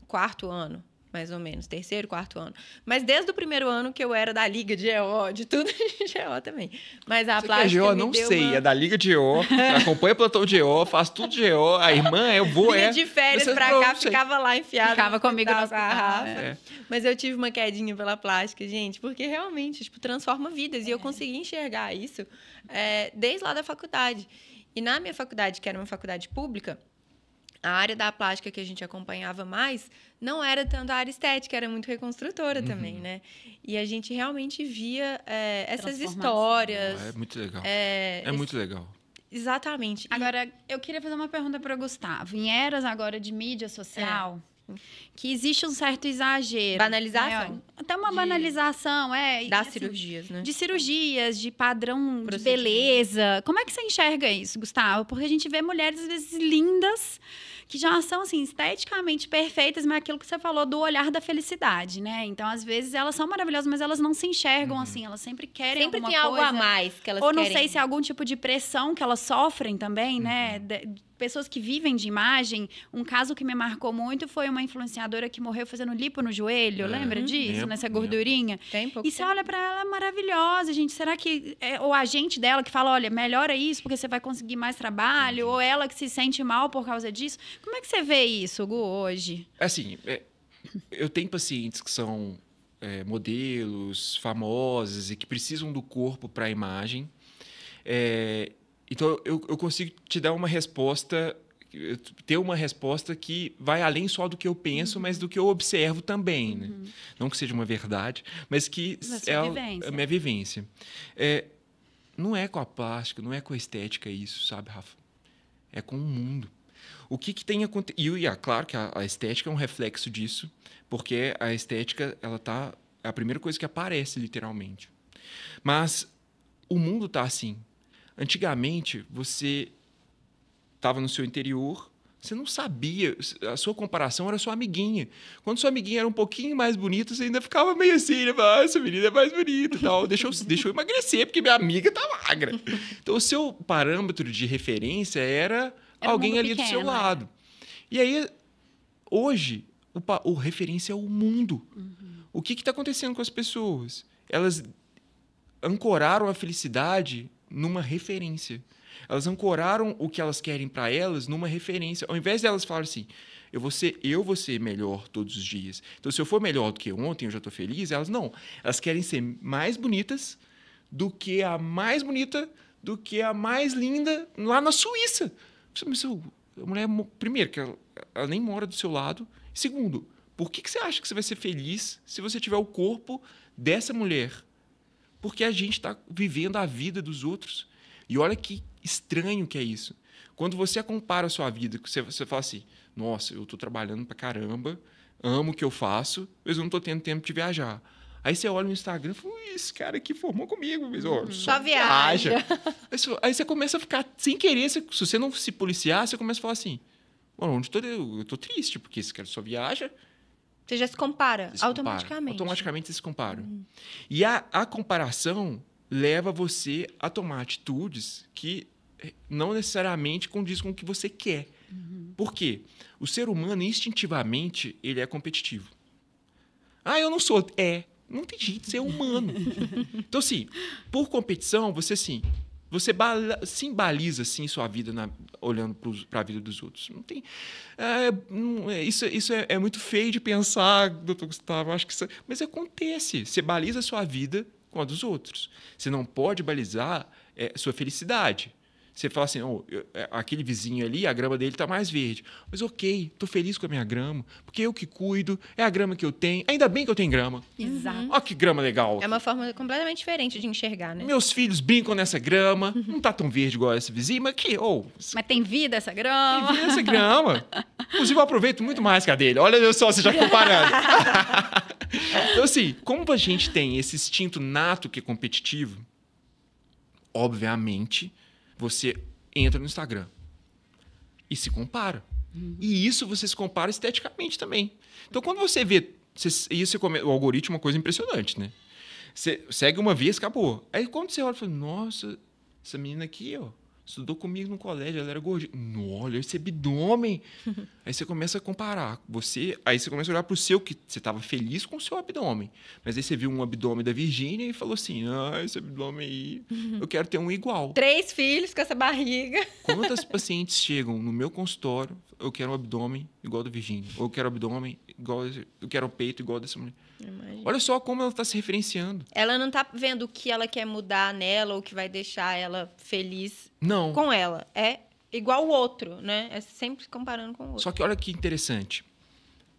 4º ano, mais ou menos, 3º, 4º ano. Mas desde o 1º ano que eu era da Liga de GO, de tudo de GO também. Mas a plástica GO, não sei, é da Liga de GO, acompanha o plantão de GO, faz tudo de GO, a irmã, eu vou, de férias pra cá, ficava lá enfiada. Ficava comigo na Rafa. Mas eu tive uma quedinha pela plástica, gente, porque realmente, transforma vidas. E eu consegui enxergar isso desde lá da faculdade. E na minha faculdade, que era uma faculdade pública, a área da plástica que a gente acompanhava mais não era tanto a área estética, era muito reconstrutora também, né? E a gente realmente via essas histórias. É muito legal. Muito legal. Exatamente. Agora, eu queria fazer uma pergunta para o Gustavo. Em eras agora de mídia social... que existe um certo exagero. Banalização? Né? até uma banalização, das assim, cirurgias, né? De cirurgias, de padrão de beleza. Como é que você enxerga isso, Gustavo? Porque a gente vê mulheres, às vezes, lindas, que já são, assim, esteticamente perfeitas, mas aquilo que você falou do olhar da felicidade, né? Então, às vezes, elas são maravilhosas, mas elas não se enxergam assim, elas sempre querem alguma coisa. Sempre tem algo a mais que elas querem. Ou não sei se é algum tipo de pressão que elas sofrem também, né? Pessoas que vivem de imagem. Um caso que me marcou muito foi uma influenciadora que morreu fazendo lipo no joelho. Lembra disso? Nessa gordurinha. E você olha pra ela, é maravilhosa, gente. Será que é o agente dela que fala, olha, melhora isso porque você vai conseguir mais trabalho? Ou ela que se sente mal por causa disso? Como é que você vê isso, Gu, hoje? Assim, eu tenho pacientes que são modelos famosos e que precisam do corpo para a imagem. Então, eu consigo te dar uma resposta, ter uma resposta que vai além só do que eu penso, mas do que eu observo também. Né? Não que seja uma verdade, mas que é a minha vivência. Não é com a plástica, não é com a estética isso, sabe, Rafa? É com o mundo. O que tem acontecido? E claro que a estética é um reflexo disso, porque a estética é a primeira coisa que aparece, literalmente. Mas o mundo está assim. Antigamente, você estava no seu interior, você não sabia, a sua comparação era sua amiguinha. Quando sua amiguinha era um pouquinho mais bonita, você ainda ficava meio assim, né? Essa menina é mais bonita e tal. Deixa eu emagrecer, porque minha amiga tá magra. Então, o seu parâmetro de referência era alguém ali do seu lado. E aí, hoje, o referência é o mundo. O que está acontecendo com as pessoas? Elas ancoraram a felicidade numa referência. Elas ancoraram o que elas querem para elas numa referência. Ao invés de elas falarem assim, eu vou ser melhor todos os dias. Então, se eu for melhor do que ontem, eu já estou feliz. Elas não. Elas querem ser mais bonitas do que a mais bonita, do que a mais linda lá na Suíça. A mulher, primeiro, que ela nem mora do seu lado. Segundo, por que você acha que você vai ser feliz se você tiver o corpo dessa mulher? Porque a gente está vivendo a vida dos outros. E olha que estranho que é isso. Quando você compara a sua vida, você fala assim, nossa, eu estou trabalhando pra caramba, amo o que eu faço, mas eu não estou tendo tempo de viajar. Aí você olha no Instagram e fala, esse cara aqui formou comigo, mas só viaja. Aí você começa a ficar, sem querer, se você não se policiar, você começa a falar assim, onde eu estou triste, porque esse cara só viaja. Você já se compara automaticamente. Automaticamente você se compara. E a comparação leva você a tomar atitudes que não necessariamente condiz com o que você quer. Por quê? O ser humano, instintivamente, ele é competitivo. Eu não sou. Não tem jeito, você é humano. Então, assim, por competição, você simboliza assim, sua vida olhando para a vida dos outros. Não tem, isso é muito feio de pensar, doutor Gustavo. Acho que mas acontece. Você baliza a sua vida com a dos outros. Você não pode balizar sua felicidade. Você fala assim, aquele vizinho ali, a grama dele está mais verde. Mas ok, estou feliz com a minha grama, porque eu que cuido, é a grama que eu tenho. Ainda bem que eu tenho grama. Exato. Olha que grama legal. É uma forma completamente diferente de enxergar, né? Meus filhos brincam nessa grama, não está tão verde igual essa vizinha, mas mas tem vida essa grama. Tem vida essa grama. Inclusive, eu aproveito muito mais que a dele. Olha só, você já comparando. Então, assim, como a gente tem esse instinto nato que é competitivo, obviamente, você entra no Instagram e se compara. E isso você se compara esteticamente também. Então, quando você vê... o algoritmo é uma coisa impressionante, né? Você segue uma vez, acabou. Aí, quando você olha, fala, nossa, essa menina aqui, estudou comigo no colégio, ela era gordinha. Olha esse abdômen. Aí você começa a comparar. Aí você começa a olhar para o seu, que você estava feliz com o seu abdômen. Mas aí você viu um abdômen da Virgínia e falou assim, esse abdômen aí, eu quero ter um igual. 3 filhos com essa barriga. Quantas pacientes chegam no meu consultório, eu quero um abdômen igual ao da Virgínia, ou eu quero um abdômen igual, eu quero um peito igual dessa mulher. Imagina. Olha só como ela está se referenciando. Ela não está vendo o que ela quer mudar nela ou o que vai deixar ela feliz com ela. É igual o outro, né? É sempre comparando com o outro. Só que olha que interessante.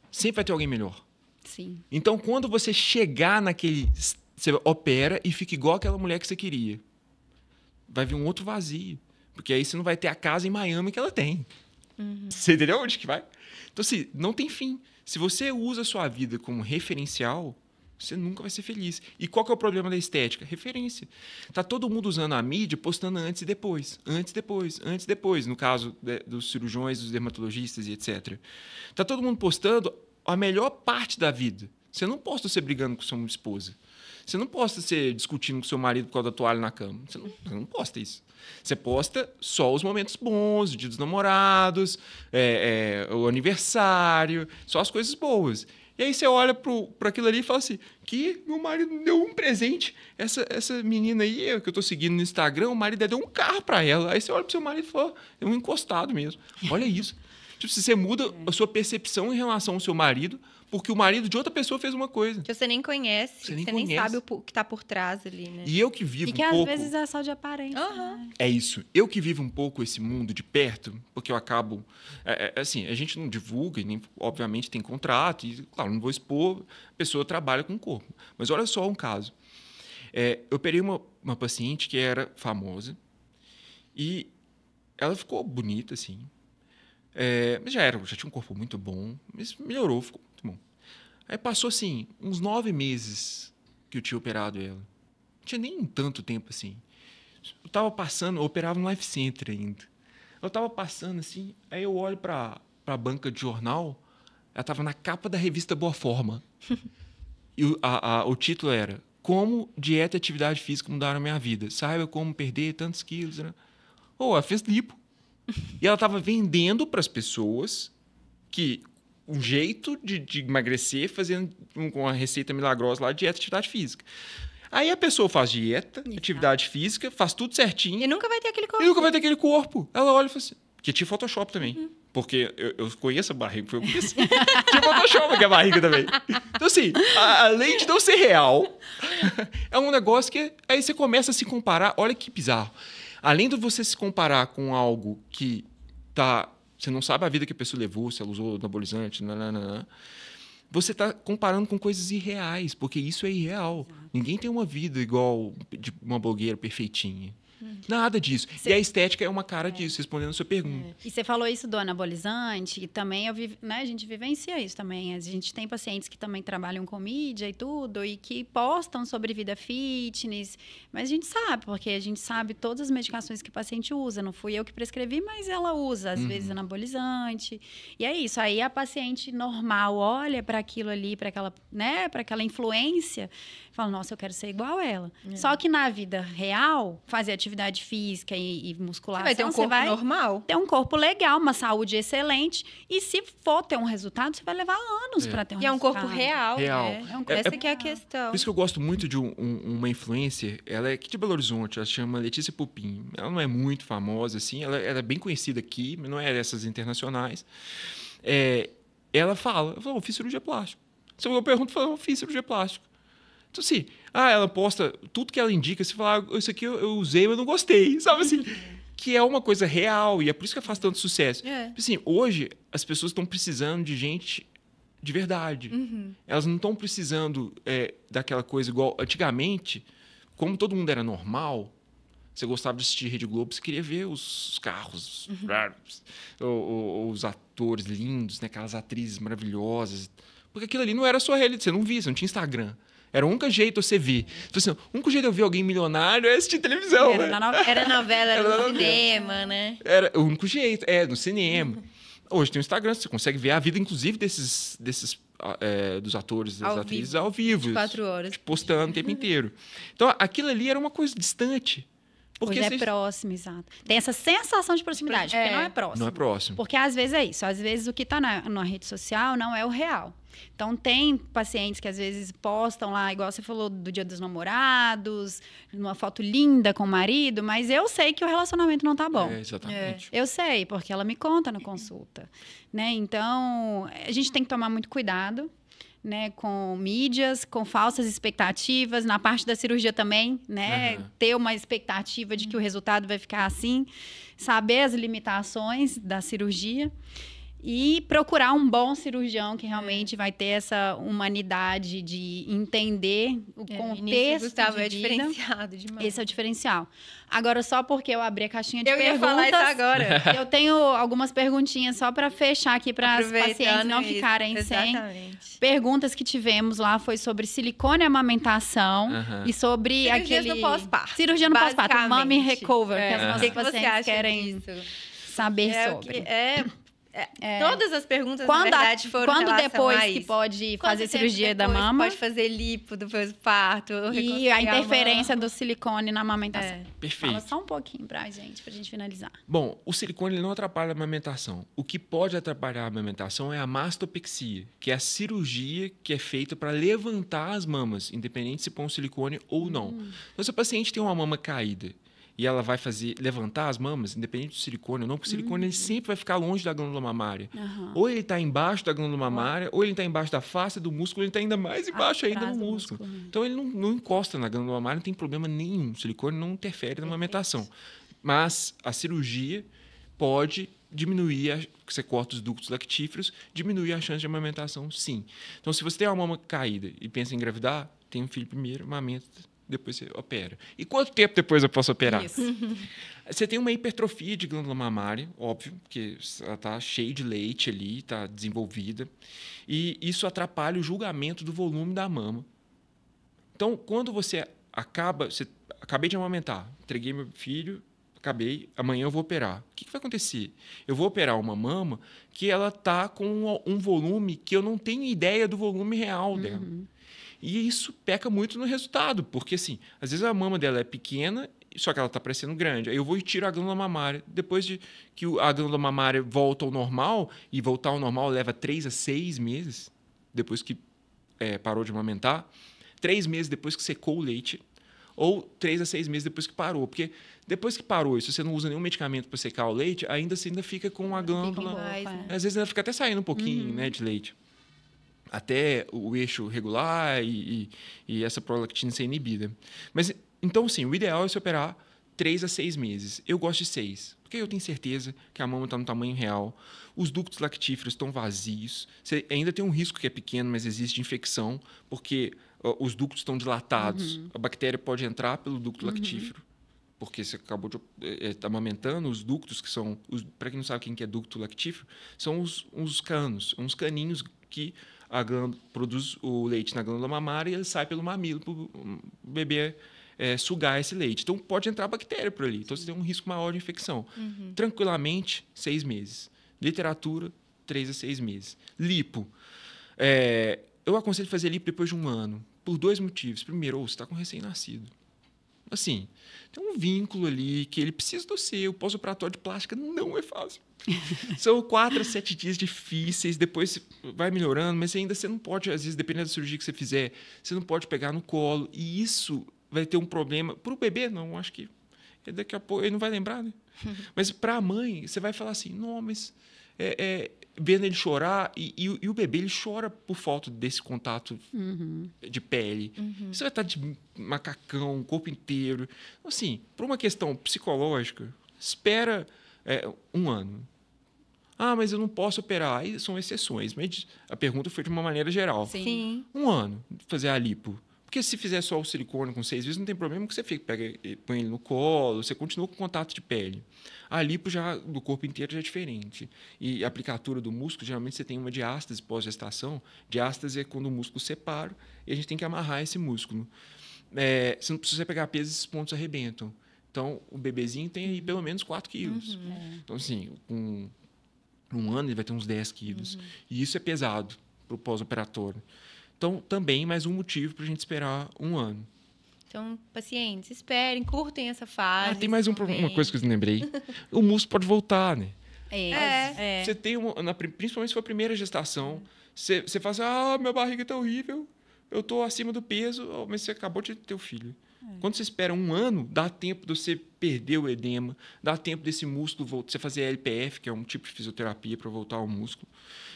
Sempre vai ter alguém melhor. Sim. Então, quando você chegar naquele... Você opera e fica igual aquela mulher que você queria. Vai vir um outro vazio. Porque aí você não vai ter a casa em Miami que ela tem. Você entendeu onde que vai? Então, assim, não tem fim. Se você usa a sua vida como referencial, Você nunca vai ser feliz. E qual que é o problema da estética? Referência. Tá todo mundo usando a mídia, postando antes e depois. Antes e depois, antes e depois. No caso dos cirurgiões, dos dermatologistas e etc. Tá todo mundo postando a melhor parte da vida. Você não posta você brigando com sua esposa. Você não posta você discutindo com seu marido por causa da toalha na cama. Você não posta isso. Você posta só os momentos bons, o dia dos namorados, o aniversário, só as coisas boas. E aí você olha para aquilo ali e fala assim, que meu marido me deu um presente. Essa menina aí que eu estou seguindo no Instagram, o marido deu um carro para ela. Aí você olha para o seu marido e fala, é um encostado mesmo. Olha isso. Tipo, se você muda a sua percepção em relação ao seu marido, porque o marido de outra pessoa fez uma coisa. Que você nem conhece, você nem sabe o que está por trás ali, né? E eu que vivo um pouco... E que às vezes é só de aparência. Né? É isso. Eu que vivo um pouco esse mundo de perto, porque eu acabo... assim, a gente não divulga, e nem, obviamente tem contrato, e claro, não vou expor, a pessoa trabalha com o corpo. Mas olha só um caso. Eu operei uma paciente que era famosa e ela ficou bonita, assim. Mas já tinha um corpo muito bom, mas melhorou, ficou muito bom. Aí passou, assim, uns 9 meses que eu tinha operado ela. Não tinha nem tanto tempo, assim. Eu estava passando, eu operava no Life Center ainda. Eu estava passando, assim, aí eu olho para a banca de jornal, ela estava na capa da revista Boa Forma. E o título era Como Dieta e Atividade Física Mudaram a Minha Vida. Saiba como perder tantos quilos. Né? Ela fez lipo. E ela estava vendendo para as pessoas que um jeito de emagrecer fazendo com a receita milagrosa lá, dieta e atividade física. Aí a pessoa faz dieta, atividade física, faz tudo certinho. E nunca vai ter aquele corpo. Ela olha e fala assim... Porque tinha Photoshop também. Porque eu conheço a barriga, foi eu que disse. Tinha Photoshop aqui a barriga também. Então, assim, além de não ser real, é um negócio que... Aí você começa a se comparar. Olha que bizarro. Além de você se comparar com algo que tá... Você não sabe a vida que a pessoa levou, se ela usou anabolizante, você está comparando com coisas irreais, porque isso é irreal. Exato. Ninguém tem uma vida igual de uma blogueira perfeitinha. Nada disso. E a estética é uma cara disso, respondendo a sua pergunta. E você falou isso do anabolizante, e também a gente vivencia isso também. A gente tem pacientes que também trabalham com mídia e tudo, e que postam sobre vida fitness, mas a gente sabe, porque a gente sabe todas as medicações que o paciente usa. Não fui eu que prescrevi, mas ela usa, às vezes, anabolizante. E é isso. Aí a paciente normal olha para aquilo ali, para aquela influência, e fala, nossa, eu quero ser igual a ela. Só que na vida real, fazer atividade física e musculação, você vai ter um corpo normal. Ter um corpo legal, uma saúde excelente. E se for ter um resultado, você vai levar anos para ter um resultado. E é um corpo real. Né? Essa que é a questão. Por isso que eu gosto muito de uma influencer. Ela é aqui de Belo Horizonte, ela se chama Letícia Pupin. Ela não é muito famosa, assim. Ela é bem conhecida aqui, mas não é dessas internacionais. Ela fala, eu fiz cirurgia plástica. Se eu pergunto, eu fiz cirurgia plástica. Então, assim, ela posta tudo que ela indica, você fala, isso aqui eu usei, mas não gostei, sabe assim? Que é uma coisa real e é por isso que faz tanto sucesso. Assim, hoje, as pessoas estão precisando de gente de verdade. Elas não estão precisando daquela coisa igual... Antigamente, como todo mundo era normal, você gostava de assistir Rede Globo, você queria ver os carros, os atores lindos, né? Aquelas atrizes maravilhosas. Porque aquilo ali não era a sua realidade, você não via, você não tinha Instagram. Era o único jeito de você ver. Então, assim, o único jeito de eu ver alguém milionário é assistir televisão. Era novela, era no cinema, né? Era o único jeito, no cinema. Hoje tem o Instagram, você consegue ver a vida, inclusive, dos atores, das atrizes ao vivo. 24 horas. Postando o tempo inteiro. Então, aquilo ali era uma coisa distante. Porque hoje é próximo, exato. Tem essa sensação de proximidade, porque não é próximo. Não é próximo. Porque às vezes é isso. Às vezes o que está na rede social não é o real. Então, tem pacientes que às vezes postam lá, igual você falou, do Dia dos Namorados, numa foto linda com o marido, mas eu sei que o relacionamento não tá bom. Exatamente. Eu sei, porque ela me conta na consulta. Né? Então, a gente tem que tomar muito cuidado, né, com mídias, com falsas expectativas, na parte da cirurgia também, né, ter uma expectativa de que o resultado vai ficar assim, saber as limitações da cirurgia. E procurar um bom cirurgião que realmente vai ter essa humanidade de entender o contexto Gustavo, de é vida. diferenciado demais. Esse é o diferencial. Agora, só porque eu abri a caixinha de perguntas... Eu ia falar isso agora. Eu tenho algumas perguntinhas só para fechar aqui, para as pacientes não ficarem sem. Perguntas que tivemos lá foi sobre silicone e amamentação e sobre cirurgias no pós-parto. Cirurgia no pós-parto, mommy recover, que as nossas pacientes querem saber sobre. Todas as perguntas, na verdade, foram quando depois que isso. pode fazer cirurgia da mama. Pode fazer lipo depois do parto. E a interferência do silicone na amamentação. Perfeito. Fala só um pouquinho pra gente finalizar. Bom, o silicone ele não atrapalha a amamentação. O que pode atrapalhar a amamentação é a mastopexia, que é a cirurgia que é feita para levantar as mamas, independente se põe um silicone ou não. Então, se a paciente tem uma mama caída e ela vai levantar as mamas, independente do silicone ou não, porque o silicone ele sempre vai ficar longe da glândula mamária. Ou ele está embaixo da glândula mamária, ou ele está embaixo da face do músculo, ou ele está ainda mais embaixo ainda no músculo. Então, ele não encosta na glândula mamária, não tem problema nenhum. O silicone não interfere na amamentação. Mas a cirurgia pode diminuir, você corta os ductos lactíferos, diminuir a chance de amamentação, sim. Então, se você tem uma mama caída e pensa em engravidar, tem um filho primeiro, amamenta, depois você opera. E quanto tempo depois eu posso operar? Isso. Você tem uma hipertrofia de glândula mamária, óbvio, porque ela está cheia de leite ali, está desenvolvida. E isso atrapalha o julgamento do volume da mama. Então, quando você acabei de amamentar, entreguei meu filho, amanhã eu vou operar. O que vai acontecer? Eu vou operar uma mama que ela está com um volume que eu não tenho ideia do volume real dela. E isso peca muito no resultado, porque assim, às vezes a mama dela é pequena, só que ela está parecendo grande. Aí eu vou e tiro a glândula mamária. Depois de que a glândula mamária volta ao normal, e voltar ao normal leva 3 a 6 meses, depois que parou de amamentar, 3 meses depois que secou o leite, ou 3 a 6 meses depois que parou. Porque depois que parou, e se você não usa nenhum medicamento para secar o leite, ainda fica com a glândula... Às vezes ela fica até saindo um pouquinho de leite. Até o eixo regular e essa prolactina ser inibida. Mas, então, sim, o ideal é se operar 3 a 6 meses. Eu gosto de 6, porque eu tenho certeza que a mama está no tamanho real, os ductos lactíferos estão vazios, você ainda tem um risco que é pequeno, mas existe infecção, porque os ductos estão dilatados. A bactéria pode entrar pelo ducto lactífero, porque você acabou de estar amamentando, os ductos, que são... Para quem não sabe quem que é ducto lactífero, são uns canos, uns caninhos que... A glândula produz o leite na glândula mamária e ele sai pelo mamilo para o bebê sugar esse leite. Então, pode entrar bactéria por ali. Então, você tem um risco maior de infecção. Tranquilamente, 6 meses. Literatura, 3 a 6 meses. Lipo. Eu aconselho fazer lipo depois de 1 ano, por 2 motivos. Primeiro, você está com recém-nascido. Assim, tem um vínculo ali que ele precisa do seu. O pós-operatório de plástica não é fácil. São 4 a 7 dias difíceis, depois vai melhorando, mas ainda você não pode, às vezes, dependendo da cirurgia que você fizer, você não pode pegar no colo. E isso vai ter um problema. Para o bebê, não, acho que daqui a pouco ele não vai lembrar, né? Mas para a mãe, você vai falar assim, não, mas vendo ele chorar, e o bebê ele chora por falta desse contato de pele. Você vai estar de macacão, o corpo inteiro. Assim, por uma questão psicológica, espera 1 ano. Ah, mas eu não posso operar. Aí são exceções, mas a pergunta foi de uma maneira geral. Sim. 1 ano, fazer a lipo. Porque se fizer só o silicone com 6 vezes, não tem problema, que você põe ele no colo, você continua com contato de pele. A lipo já do corpo inteiro já é diferente. E a aplicatura do músculo, geralmente você tem uma diástase pós-gestação. Diástase é quando o músculo separa e a gente tem que amarrar esse músculo. Você não precisa pegar peso, esses pontos arrebentam. Então, o bebezinho tem aí pelo menos 4 quilos. Então, assim, com 1 ano ele vai ter uns 10 quilos. E isso é pesado para o pós-operatório. Então, também mais um motivo para a gente esperar 1 ano. Então, pacientes, esperem, curtem essa fase. Tem mais uma coisa que eu lembrei. O músculo pode voltar, né? Você tem principalmente se for a primeira gestação, você fala assim, minha barriga está horrível, eu estou acima do peso, mas você acabou de ter o filho. Quando você espera 1 ano, dá tempo de você perder o edema, dá tempo desse músculo voltar, você fazer LPF, que é um tipo de fisioterapia para voltar ao músculo.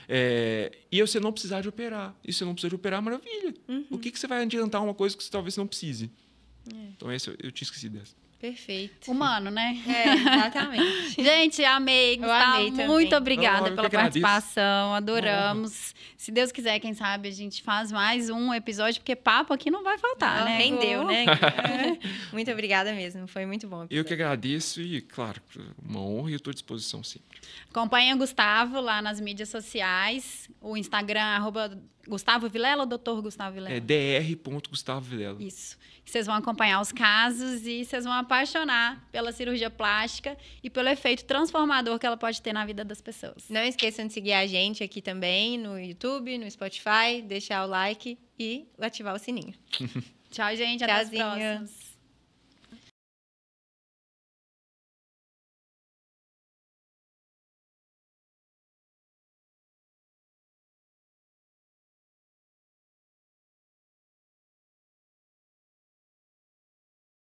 E você não precisar de operar. E se você não precisa de operar, maravilha. O que você vai adiantar uma coisa que você talvez não precise? Então, eu tinha esquecido dessa. Perfeito. Humano, né? Exatamente. Gente, amei. Gustavo, muito obrigada pela participação. Adoramos. Se Deus quiser, quem sabe, a gente faz mais um episódio, porque papo aqui não vai faltar, né? Rendeu, né? Muito obrigada mesmo. Foi muito bom. Eu que agradeço e, claro, uma honra e eu estou à disposição sempre. Acompanha o Gustavo lá nas mídias sociais. O Instagram, @Gustavo Vilela ou Dr. Gustavo Vilela? É dr.Gustavo Vilela. Isso. Vocês vão acompanhar os casos e vocês vão apaixonar pela cirurgia plástica e pelo efeito transformador que ela pode ter na vida das pessoas. Não esqueçam de seguir a gente aqui também no YouTube, no Spotify, deixar o like e ativar o sininho. Tchau, gente. Até as próximas.